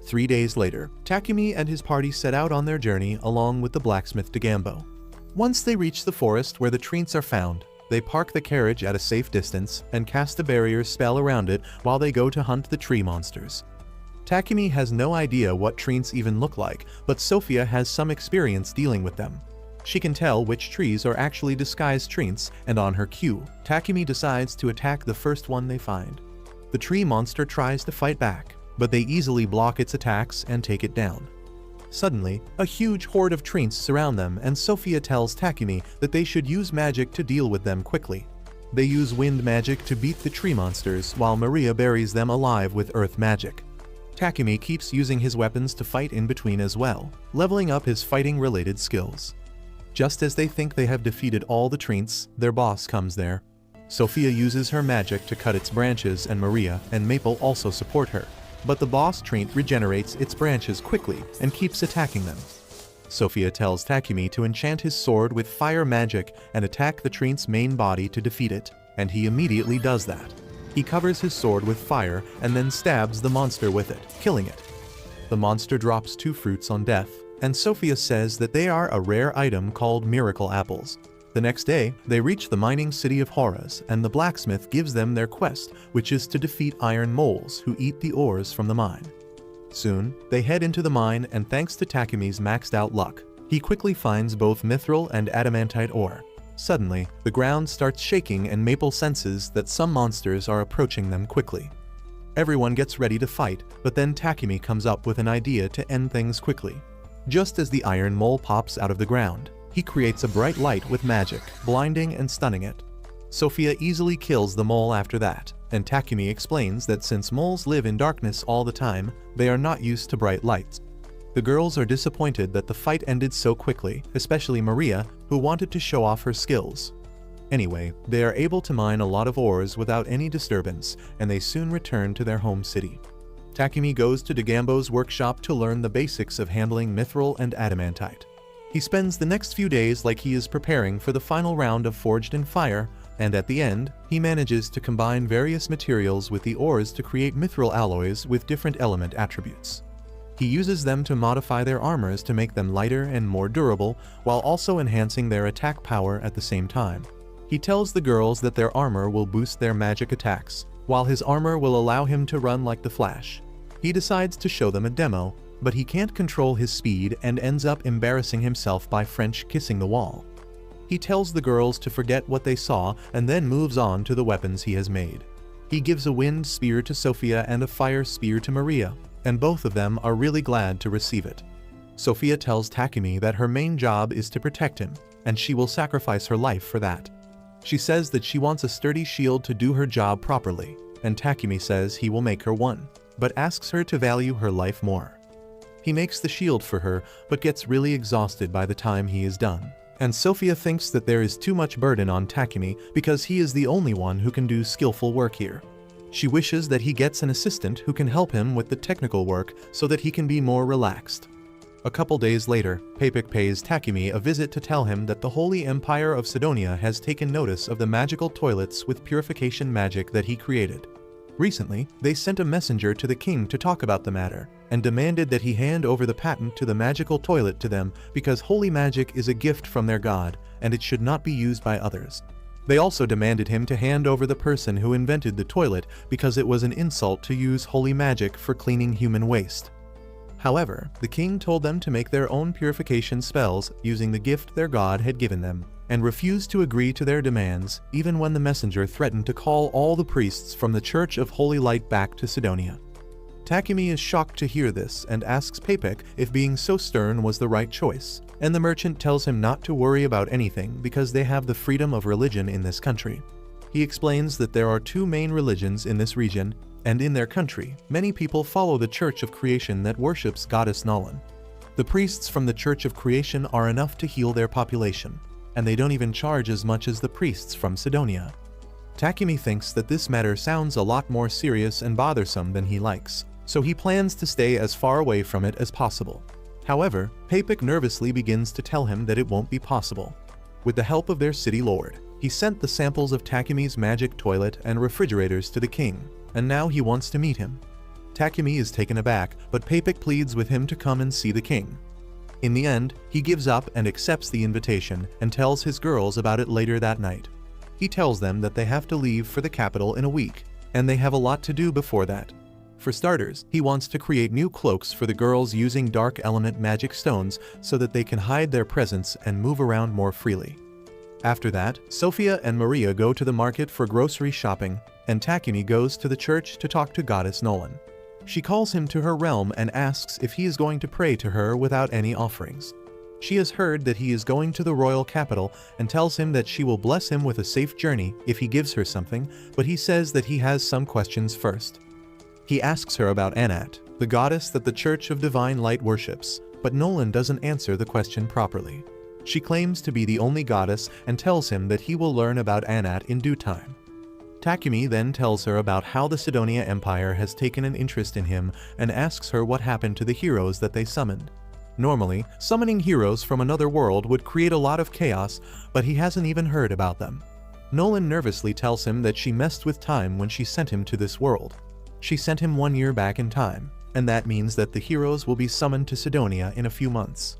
3 days later, Takimi and his party set out on their journey along with the blacksmith Dagambo. Once they reach the forest where the treants are found, they park the carriage at a safe distance and cast a barrier spell around it while they go to hunt the tree monsters. Takimi has no idea what treants even look like, but Sophia has some experience dealing with them. She can tell which trees are actually disguised treants, and on her cue, Takimi decides to attack the first one they find. The tree monster tries to fight back, but they easily block its attacks and take it down. Suddenly, a huge horde of treants surround them, and Sophia tells Takimi that they should use magic to deal with them quickly. They use wind magic to beat the tree monsters, while Maria buries them alive with earth magic. Takimi keeps using his weapons to fight in between as well, leveling up his fighting-related skills. Just as they think they have defeated all the treants, their boss comes there. Sophia uses her magic to cut its branches, and Maria and Maple also support her, but the boss treant regenerates its branches quickly and keeps attacking them. Sophia tells Takimi to enchant his sword with fire magic and attack the treant's main body to defeat it, and he immediately does that. He covers his sword with fire and then stabs the monster with it, killing it. The monster drops 2 fruits on death, and Sophia says that they are a rare item called miracle apples. The next day, they reach the mining city of Horus, and the blacksmith gives them their quest, which is to defeat iron moles who eat the ores from the mine. Soon, they head into the mine, and thanks to Takimi's maxed out luck, he quickly finds both mithril and adamantite ore. Suddenly, the ground starts shaking and Maple senses that some monsters are approaching them quickly. Everyone gets ready to fight, but then Takimi comes up with an idea to end things quickly. Just as the iron mole pops out of the ground, he creates a bright light with magic, blinding and stunning it. Sophia easily kills the mole after that, and Takimi explains that since moles live in darkness all the time, they are not used to bright lights. The girls are disappointed that the fight ended so quickly, especially Maria, who wanted to show off her skills. Anyway, they are able to mine a lot of ores without any disturbance, and they soon return to their home city. Takimi goes to Dagambo's workshop to learn the basics of handling mithril and adamantite. He spends the next few days like he is preparing for the final round of Forged in Fire, and at the end, he manages to combine various materials with the ores to create mithril alloys with different element attributes. He uses them to modify their armors to make them lighter and more durable, while also enhancing their attack power at the same time. He tells the girls that their armor will boost their magic attacks, while his armor will allow him to run like the Flash. He decides to show them a demo, but he can't control his speed and ends up embarrassing himself by French kissing the wall. He tells the girls to forget what they saw and then moves on to the weapons he has made. He gives a wind spear to Sophia and a fire spear to Maria, and both of them are really glad to receive it. Sophia tells Takimi that her main job is to protect him, and she will sacrifice her life for that. She says that she wants a sturdy shield to do her job properly, and Takimi says he will make her one, but asks her to value her life more. He makes the shield for her, but gets really exhausted by the time he is done. And Sophia thinks that there is too much burden on Takimi because he is the only one who can do skillful work here. She wishes that he gets an assistant who can help him with the technical work so that he can be more relaxed. A couple days later, Papik pays Takimi a visit to tell him that the Holy Empire of Sidonia has taken notice of the magical toilets with purification magic that he created. Recently, they sent a messenger to the king to talk about the matter, and demanded that he hand over the patent to the magical toilet to them because holy magic is a gift from their god, and it should not be used by others. They also demanded him to hand over the person who invented the toilet because it was an insult to use holy magic for cleaning human waste. However, the king told them to make their own purification spells using the gift their god had given them, and refused to agree to their demands even when the messenger threatened to call all the priests from the Church of Holy Light back to Sidonia. Takimi is shocked to hear this and asks Papik if being so stern was the right choice, and the merchant tells him not to worry about anything because they have the freedom of religion in this country. He explains that there are two main religions in this region, and in their country, many people follow the Church of Creation that worships Goddess Nolan. The priests from the Church of Creation are enough to heal their population, and they don't even charge as much as the priests from Sidonia. Takimi thinks that this matter sounds a lot more serious and bothersome than he likes, so he plans to stay as far away from it as possible. However, Papik nervously begins to tell him that it won't be possible. With the help of their city lord, he sent the samples of Takimi's magic toilet and refrigerators to the king, and now he wants to meet him. Takimi is taken aback, but Papik pleads with him to come and see the king. In the end, he gives up and accepts the invitation and tells his girls about it later that night. He tells them that they have to leave for the capital in a week, and they have a lot to do before that. For starters, he wants to create new cloaks for the girls using dark element magic stones so that they can hide their presence and move around more freely. After that, Sophia and Maria go to the market for grocery shopping, and Takimi goes to the church to talk to Goddess Nolan. She calls him to her realm and asks if he is going to pray to her without any offerings. She has heard that he is going to the royal capital and tells him that she will bless him with a safe journey if he gives her something, but he says that he has some questions first. He asks her about Anat, the goddess that the Church of Divine Light worships, but Nolan doesn't answer the question properly. She claims to be the only goddess and tells him that he will learn about Anat in due time. Takimi then tells her about how the Sidonia Empire has taken an interest in him and asks her what happened to the heroes that they summoned. Normally, summoning heroes from another world would create a lot of chaos, but he hasn't even heard about them. Nolan nervously tells him that she messed with time when she sent him to this world. She sent him 1 year back in time, and that means that the heroes will be summoned to Sidonia in a few months.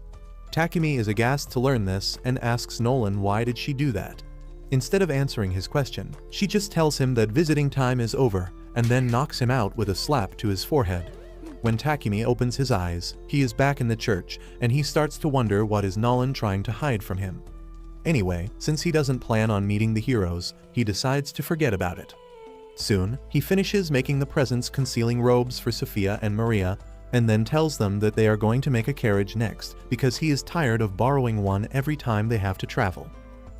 Takimi is aghast to learn this and asks Nolan why did she do that. Instead of answering his question, she just tells him that visiting time is over and then knocks him out with a slap to his forehead. When Takimi opens his eyes, he is back in the church and he starts to wonder what is Nolan trying to hide from him. Anyway, since he doesn't plan on meeting the heroes, he decides to forget about it. Soon, he finishes making the presents concealing robes for Sophia and Maria, and then tells them that they are going to make a carriage next because he is tired of borrowing one every time they have to travel.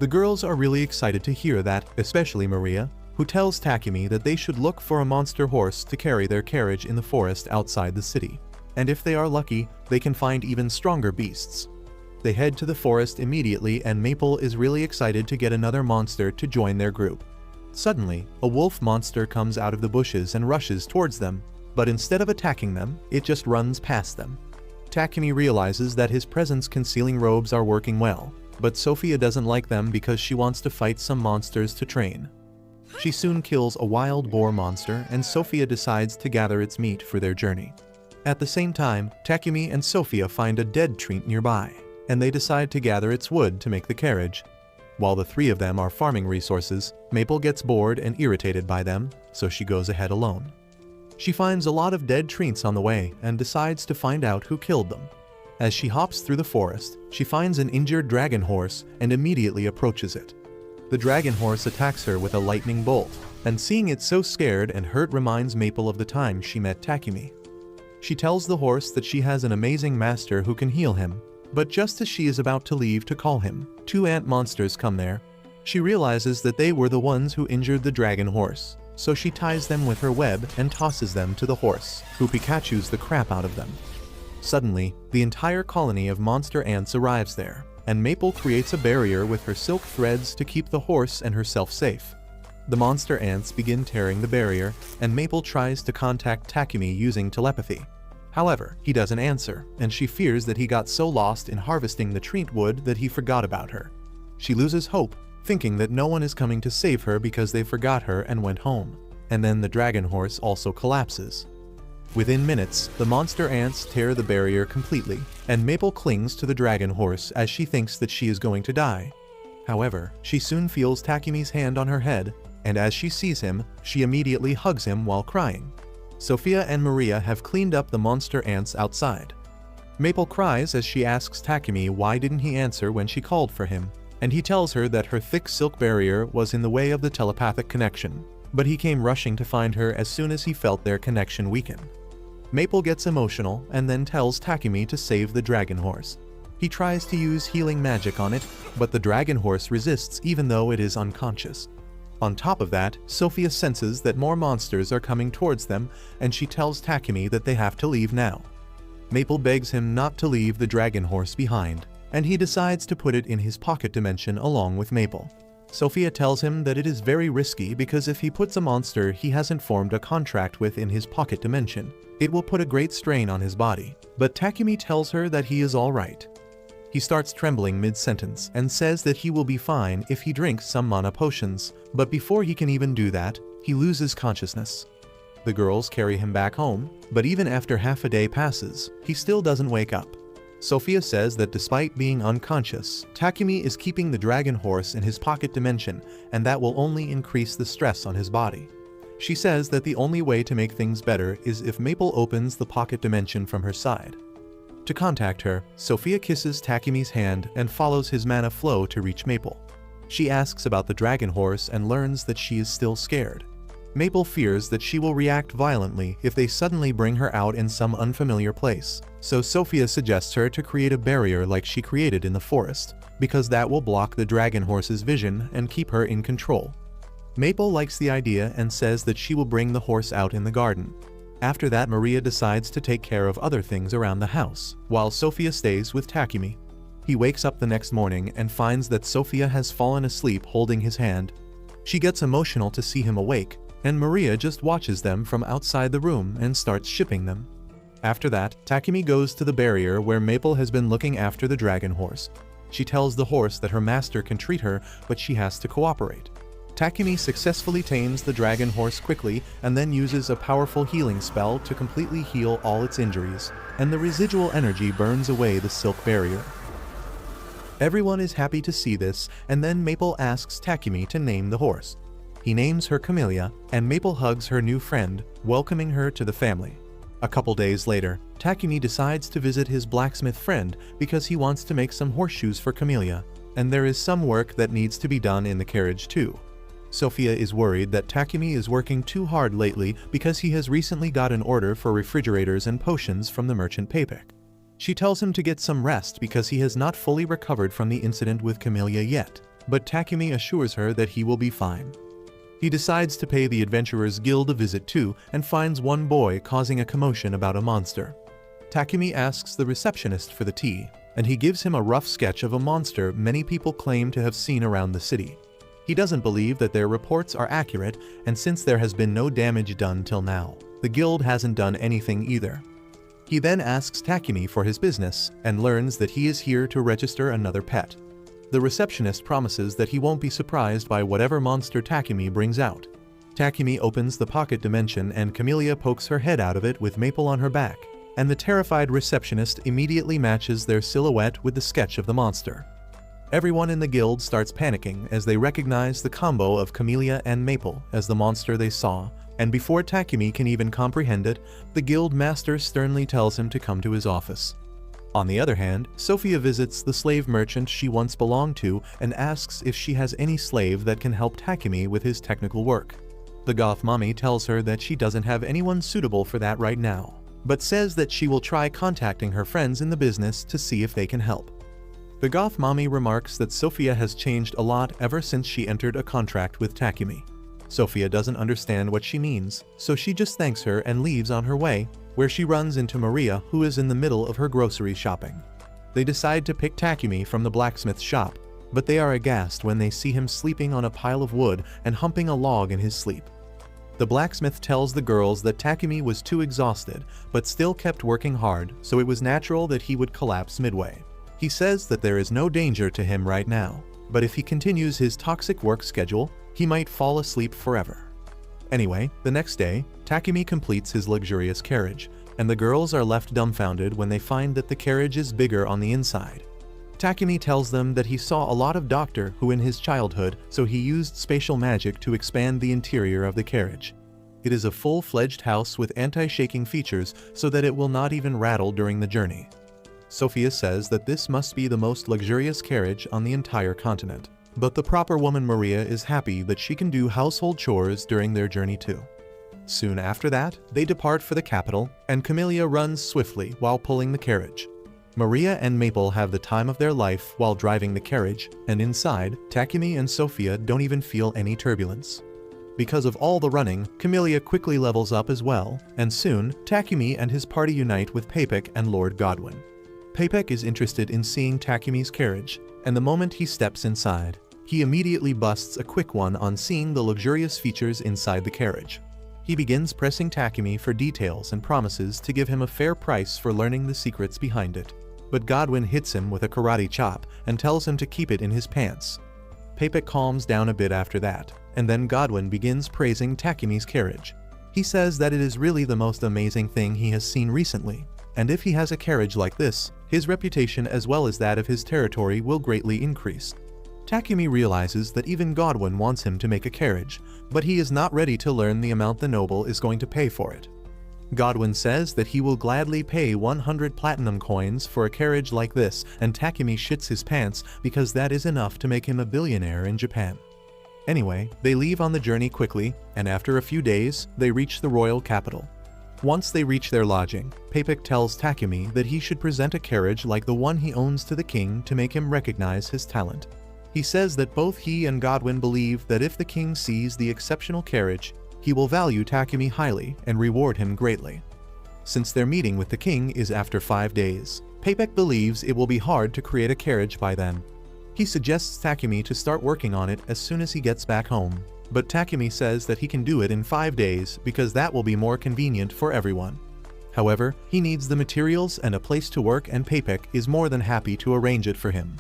The girls are really excited to hear that, especially Maria, who tells Takimi that they should look for a monster horse to carry their carriage in the forest outside the city. And if they are lucky, they can find even stronger beasts. They head to the forest immediately and Maple is really excited to get another monster to join their group. Suddenly, a wolf monster comes out of the bushes and rushes towards them, but instead of attacking them, it just runs past them. Takimi realizes that his presence concealing robes are working well, but Sophia doesn't like them because she wants to fight some monsters to train. She soon kills a wild boar monster and Sophia decides to gather its meat for their journey. At the same time, Takimi and Sophia find a dead tree nearby, and they decide to gather its wood to make the carriage. While the three of them are farming resources, Maple gets bored and irritated by them, so she goes ahead alone. She finds a lot of dead trees on the way and decides to find out who killed them. As she hops through the forest, she finds an injured dragon horse and immediately approaches it. The dragon horse attacks her with a lightning bolt, and seeing it so scared and hurt reminds Maple of the time she met Takimi. She tells the horse that she has an amazing master who can heal him, but just as she is about to leave to call him, two ant monsters come there. She realizes that they were the ones who injured the dragon horse, so she ties them with her web and tosses them to the horse, who Pikachus the crap out of them. Suddenly, the entire colony of monster ants arrives there, and Maple creates a barrier with her silk threads to keep the horse and herself safe. The monster ants begin tearing the barrier, and Maple tries to contact Takimi using telepathy. However, he doesn't answer, and she fears that he got so lost in harvesting the tree wood that he forgot about her. She loses hope, thinking that no one is coming to save her because they forgot her and went home. And then the dragon horse also collapses. Within minutes, the monster ants tear the barrier completely, and Maple clings to the dragon horse as she thinks that she is going to die. However, she soon feels Takimi's hand on her head, and as she sees him, she immediately hugs him while crying. Sophia and Maria have cleaned up the monster ants outside. Maple cries as she asks Takimi why didn't he answer when she called for him, and he tells her that her thick silk barrier was in the way of the telepathic connection, but he came rushing to find her as soon as he felt their connection weaken. Maple gets emotional and then tells Takimi to save the dragon horse. He tries to use healing magic on it, but the dragon horse resists even though it is unconscious. On top of that, Sophia senses that more monsters are coming towards them, and she tells Takimi that they have to leave now. Maple begs him not to leave the dragon horse behind, and he decides to put it in his pocket dimension along with Maple. Sophia tells him that it is very risky because if he puts a monster he hasn't formed a contract with in his pocket dimension, it will put a great strain on his body, but Takimi tells her that he is alright. He starts trembling mid-sentence and says that he will be fine if he drinks some mana potions, but before he can even do that, he loses consciousness. The girls carry him back home, but even after half a day passes, he still doesn't wake up. Sophia says that despite being unconscious, Takimi is keeping the dragon horse in his pocket dimension, and that will only increase the stress on his body. She says that the only way to make things better is if Maple opens the pocket dimension from her side. To contact her, Sophia kisses Takimi's hand and follows his mana flow to reach Maple. She asks about the dragon horse and learns that she is still scared. Maple fears that she will react violently if they suddenly bring her out in some unfamiliar place, so Sophia suggests her to create a barrier like she created in the forest, because that will block the dragon horse's vision and keep her in control. Maple likes the idea and says that she will bring the horse out in the garden. After that, Maria decides to take care of other things around the house, while Sophia stays with Takimi. He wakes up the next morning and finds that Sophia has fallen asleep holding his hand. She gets emotional to see him awake, and Maria just watches them from outside the room and starts shipping them. After that, Takimi goes to the barrier where Maple has been looking after the dragon horse. She tells the horse that her master can treat her, but she has to cooperate. Takimi successfully tames the dragon horse quickly and then uses a powerful healing spell to completely heal all its injuries, and the residual energy burns away the silk barrier. Everyone is happy to see this, and then Maple asks Takimi to name the horse. He names her Camellia, and Maple hugs her new friend, welcoming her to the family. A couple days later, Takimi decides to visit his blacksmith friend because he wants to make some horseshoes for Camellia, and there is some work that needs to be done in the carriage too. Sophia is worried that Takimi is working too hard lately because he has recently got an order for refrigerators and potions from the merchant Papek. She tells him to get some rest because he has not fully recovered from the incident with Camellia yet, but Takimi assures her that he will be fine. He decides to pay the Adventurers Guild a visit too and finds one boy causing a commotion about a monster. Takimi asks the receptionist for the tea, and he gives him a rough sketch of a monster many people claim to have seen around the city. He doesn't believe that their reports are accurate, and since there has been no damage done till now, the guild hasn't done anything either. He then asks Takimi for his business and learns that he is here to register another pet. The receptionist promises that he won't be surprised by whatever monster Takimi brings out. Takimi opens the pocket dimension and Camellia pokes her head out of it with Maple on her back, and the terrified receptionist immediately matches their silhouette with the sketch of the monster. Everyone in the guild starts panicking as they recognize the combo of Camellia and Maple as the monster they saw, and before Takimi can even comprehend it, the guild master sternly tells him to come to his office. On the other hand, Sophia visits the slave merchant she once belonged to and asks if she has any slave that can help Takimi with his technical work. The goth mommy tells her that she doesn't have anyone suitable for that right now, but says that she will try contacting her friends in the business to see if they can help. The goth mommy remarks that Sophia has changed a lot ever since she entered a contract with Takimi. Sophia doesn't understand what she means, so she just thanks her and leaves on her way, where she runs into Maria, who is in the middle of her grocery shopping. They decide to pick Takimi from the blacksmith shop, but they are aghast when they see him sleeping on a pile of wood and humping a log in his sleep. The blacksmith tells the girls that Takimi was too exhausted, but still kept working hard, so it was natural that he would collapse midway. He says that there is no danger to him right now, but if he continues his toxic work schedule, he might fall asleep forever. Anyway, the next day, Takimi completes his luxurious carriage, and the girls are left dumbfounded when they find that the carriage is bigger on the inside. Takimi tells them that he saw a lot of Doctor Who in his childhood, so he used spatial magic to expand the interior of the carriage. It is a full-fledged house with anti-shaking features so that it will not even rattle during the journey. Sophia says that this must be the most luxurious carriage on the entire continent. But the proper woman Maria is happy that she can do household chores during their journey too. Soon after that, they depart for the capital, and Camellia runs swiftly while pulling the carriage. Maria and Maple have the time of their life while driving the carriage, and inside, Takimi and Sophia don't even feel any turbulence. Because of all the running, Camellia quickly levels up as well, and soon, Takimi and his party unite with Papek and Lord Godwin. Papek is interested in seeing Takimi's carriage, and the moment he steps inside, he immediately busts a quick one on seeing the luxurious features inside the carriage. He begins pressing Takimi for details and promises to give him a fair price for learning the secrets behind it. But Godwin hits him with a karate chop and tells him to keep it in his pants. Papek calms down a bit after that, and then Godwin begins praising Takimi's carriage. He says that it is really the most amazing thing he has seen recently, and if he has a carriage like this, his reputation as well as that of his territory will greatly increase. Takimi realizes that even Godwin wants him to make a carriage, but he is not ready to learn the amount the noble is going to pay for it. Godwin says that he will gladly pay 100 platinum coins for a carriage like this, and Takimi shits his pants because that is enough to make him a billionaire in Japan. Anyway, they leave on the journey quickly, and after a few days, they reach the royal capital. Once they reach their lodging, Papek tells Takimi that he should present a carriage like the one he owns to the king to make him recognize his talent. He says that both he and Godwin believe that if the king sees the exceptional carriage, he will value Takimi highly and reward him greatly. Since their meeting with the king is after 5 days, Papek believes it will be hard to create a carriage by then. He suggests Takimi to start working on it as soon as he gets back home, but Takimi says that he can do it in 5 days because that will be more convenient for everyone. However, he needs the materials and a place to work, and Papek is more than happy to arrange it for him.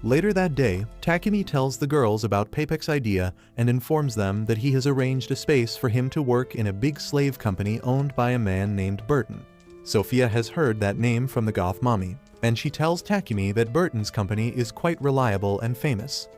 Later that day, Takimi tells the girls about Papek's idea and informs them that he has arranged a space for him to work in a big slave company owned by a man named Burton. Sophia has heard that name from the goth mommy, and she tells Takimi that Burton's company is quite reliable and famous.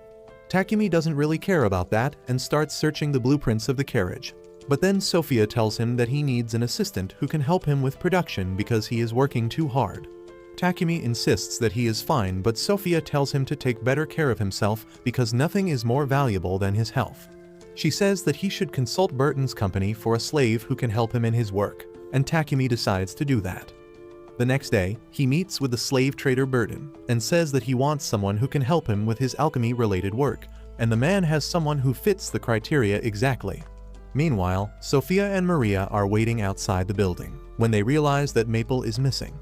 Takimi doesn't really care about that and starts searching the blueprints of the carriage. But then Sophia tells him that he needs an assistant who can help him with production because he is working too hard. Takimi insists that he is fine, but Sophia tells him to take better care of himself because nothing is more valuable than his health. She says that he should consult Burton's company for a slave who can help him in his work, and Takimi decides to do that. The next day, he meets with the slave trader Burton and says that he wants someone who can help him with his alchemy-related work, and the man has someone who fits the criteria exactly. Meanwhile, Sophia and Maria are waiting outside the building when they realize that Maple is missing.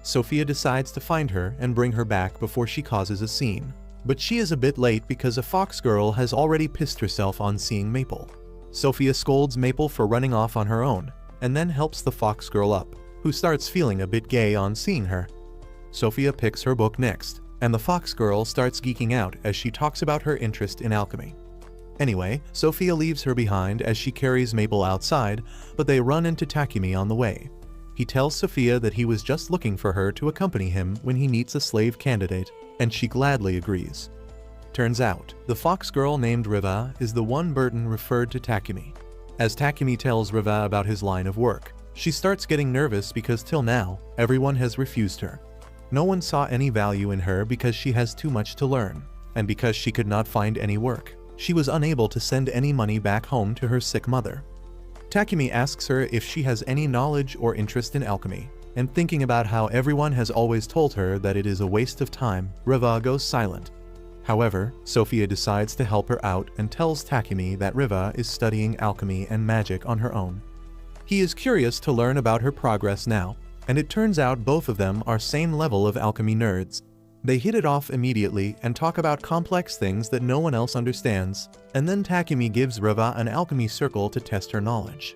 Sophia decides to find her and bring her back before she causes a scene. But she is a bit late because a fox girl has already pissed herself on seeing Maple. Sophia scolds Maple for running off on her own, and then helps the fox girl up, who starts feeling a bit gay on seeing her. Sophia picks her book next, and the fox girl starts geeking out as she talks about her interest in alchemy. Anyway, Sophia leaves her behind as she carries Maple outside, but they run into Takimi on the way. He tells Sophia that he was just looking for her to accompany him when he meets a slave candidate, and she gladly agrees. Turns out, the fox girl named Riva is the one Burton referred to Takimi. As Takimi tells Riva about his line of work, she starts getting nervous because till now, everyone has refused her. No one saw any value in her because she has too much to learn, and because she could not find any work, she was unable to send any money back home to her sick mother. Takimi asks her if she has any knowledge or interest in alchemy, and thinking about how everyone has always told her that it is a waste of time, Riva goes silent. However, Sophia decides to help her out and tells Takimi that Riva is studying alchemy and magic on her own. He is curious to learn about her progress now, and it turns out both of them are same level of alchemy nerds. They hit it off immediately and talk about complex things that no one else understands, and then Takimi gives Riva an alchemy circle to test her knowledge.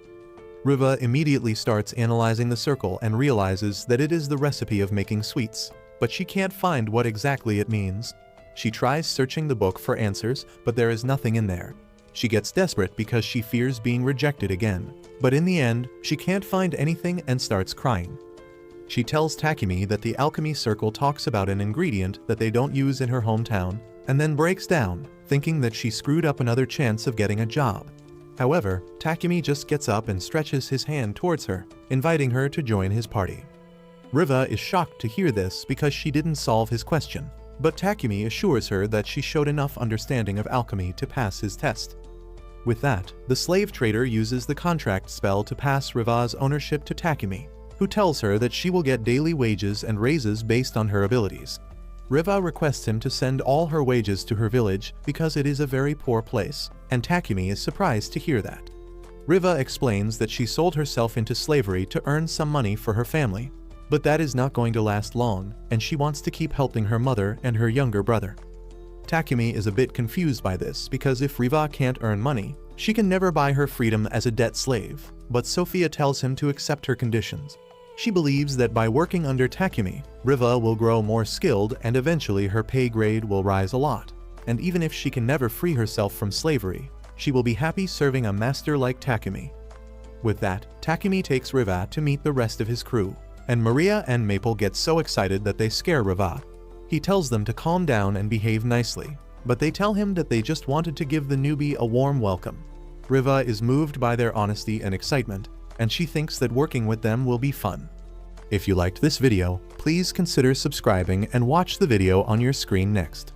Riva immediately starts analyzing the circle and realizes that it is the recipe of making sweets, but she can't find what exactly it means. She tries searching the book for answers, but there is nothing in there. She gets desperate because she fears being rejected again, but in the end, she can't find anything and starts crying. She tells Takimi that the alchemy circle talks about an ingredient that they don't use in her hometown, and then breaks down, thinking that she screwed up another chance of getting a job. However, Takimi just gets up and stretches his hand towards her, inviting her to join his party. Riva is shocked to hear this because she didn't solve his question, but Takimi assures her that she showed enough understanding of alchemy to pass his test. With that, the slave trader uses the contract spell to pass Riva's ownership to Takimi, who tells her that she will get daily wages and raises based on her abilities. Riva requests him to send all her wages to her village because it is a very poor place, and Takimi is surprised to hear that. Riva explains that she sold herself into slavery to earn some money for her family, but that is not going to last long, and she wants to keep helping her mother and her younger brother. Takimi is a bit confused by this because if Riva can't earn money, she can never buy her freedom as a debt slave, but Sophia tells him to accept her conditions. She believes that by working under Takimi, Riva will grow more skilled and eventually her pay grade will rise a lot. And even if she can never free herself from slavery, she will be happy serving a master like Takimi. With that, Takimi takes Riva to meet the rest of his crew, and Maria and Maple get so excited that they scare Riva. He tells them to calm down and behave nicely, but they tell him that they just wanted to give the newbie a warm welcome. Riva is moved by their honesty and excitement, and she thinks that working with them will be fun. If you liked this video, please consider subscribing and watch the video on your screen next.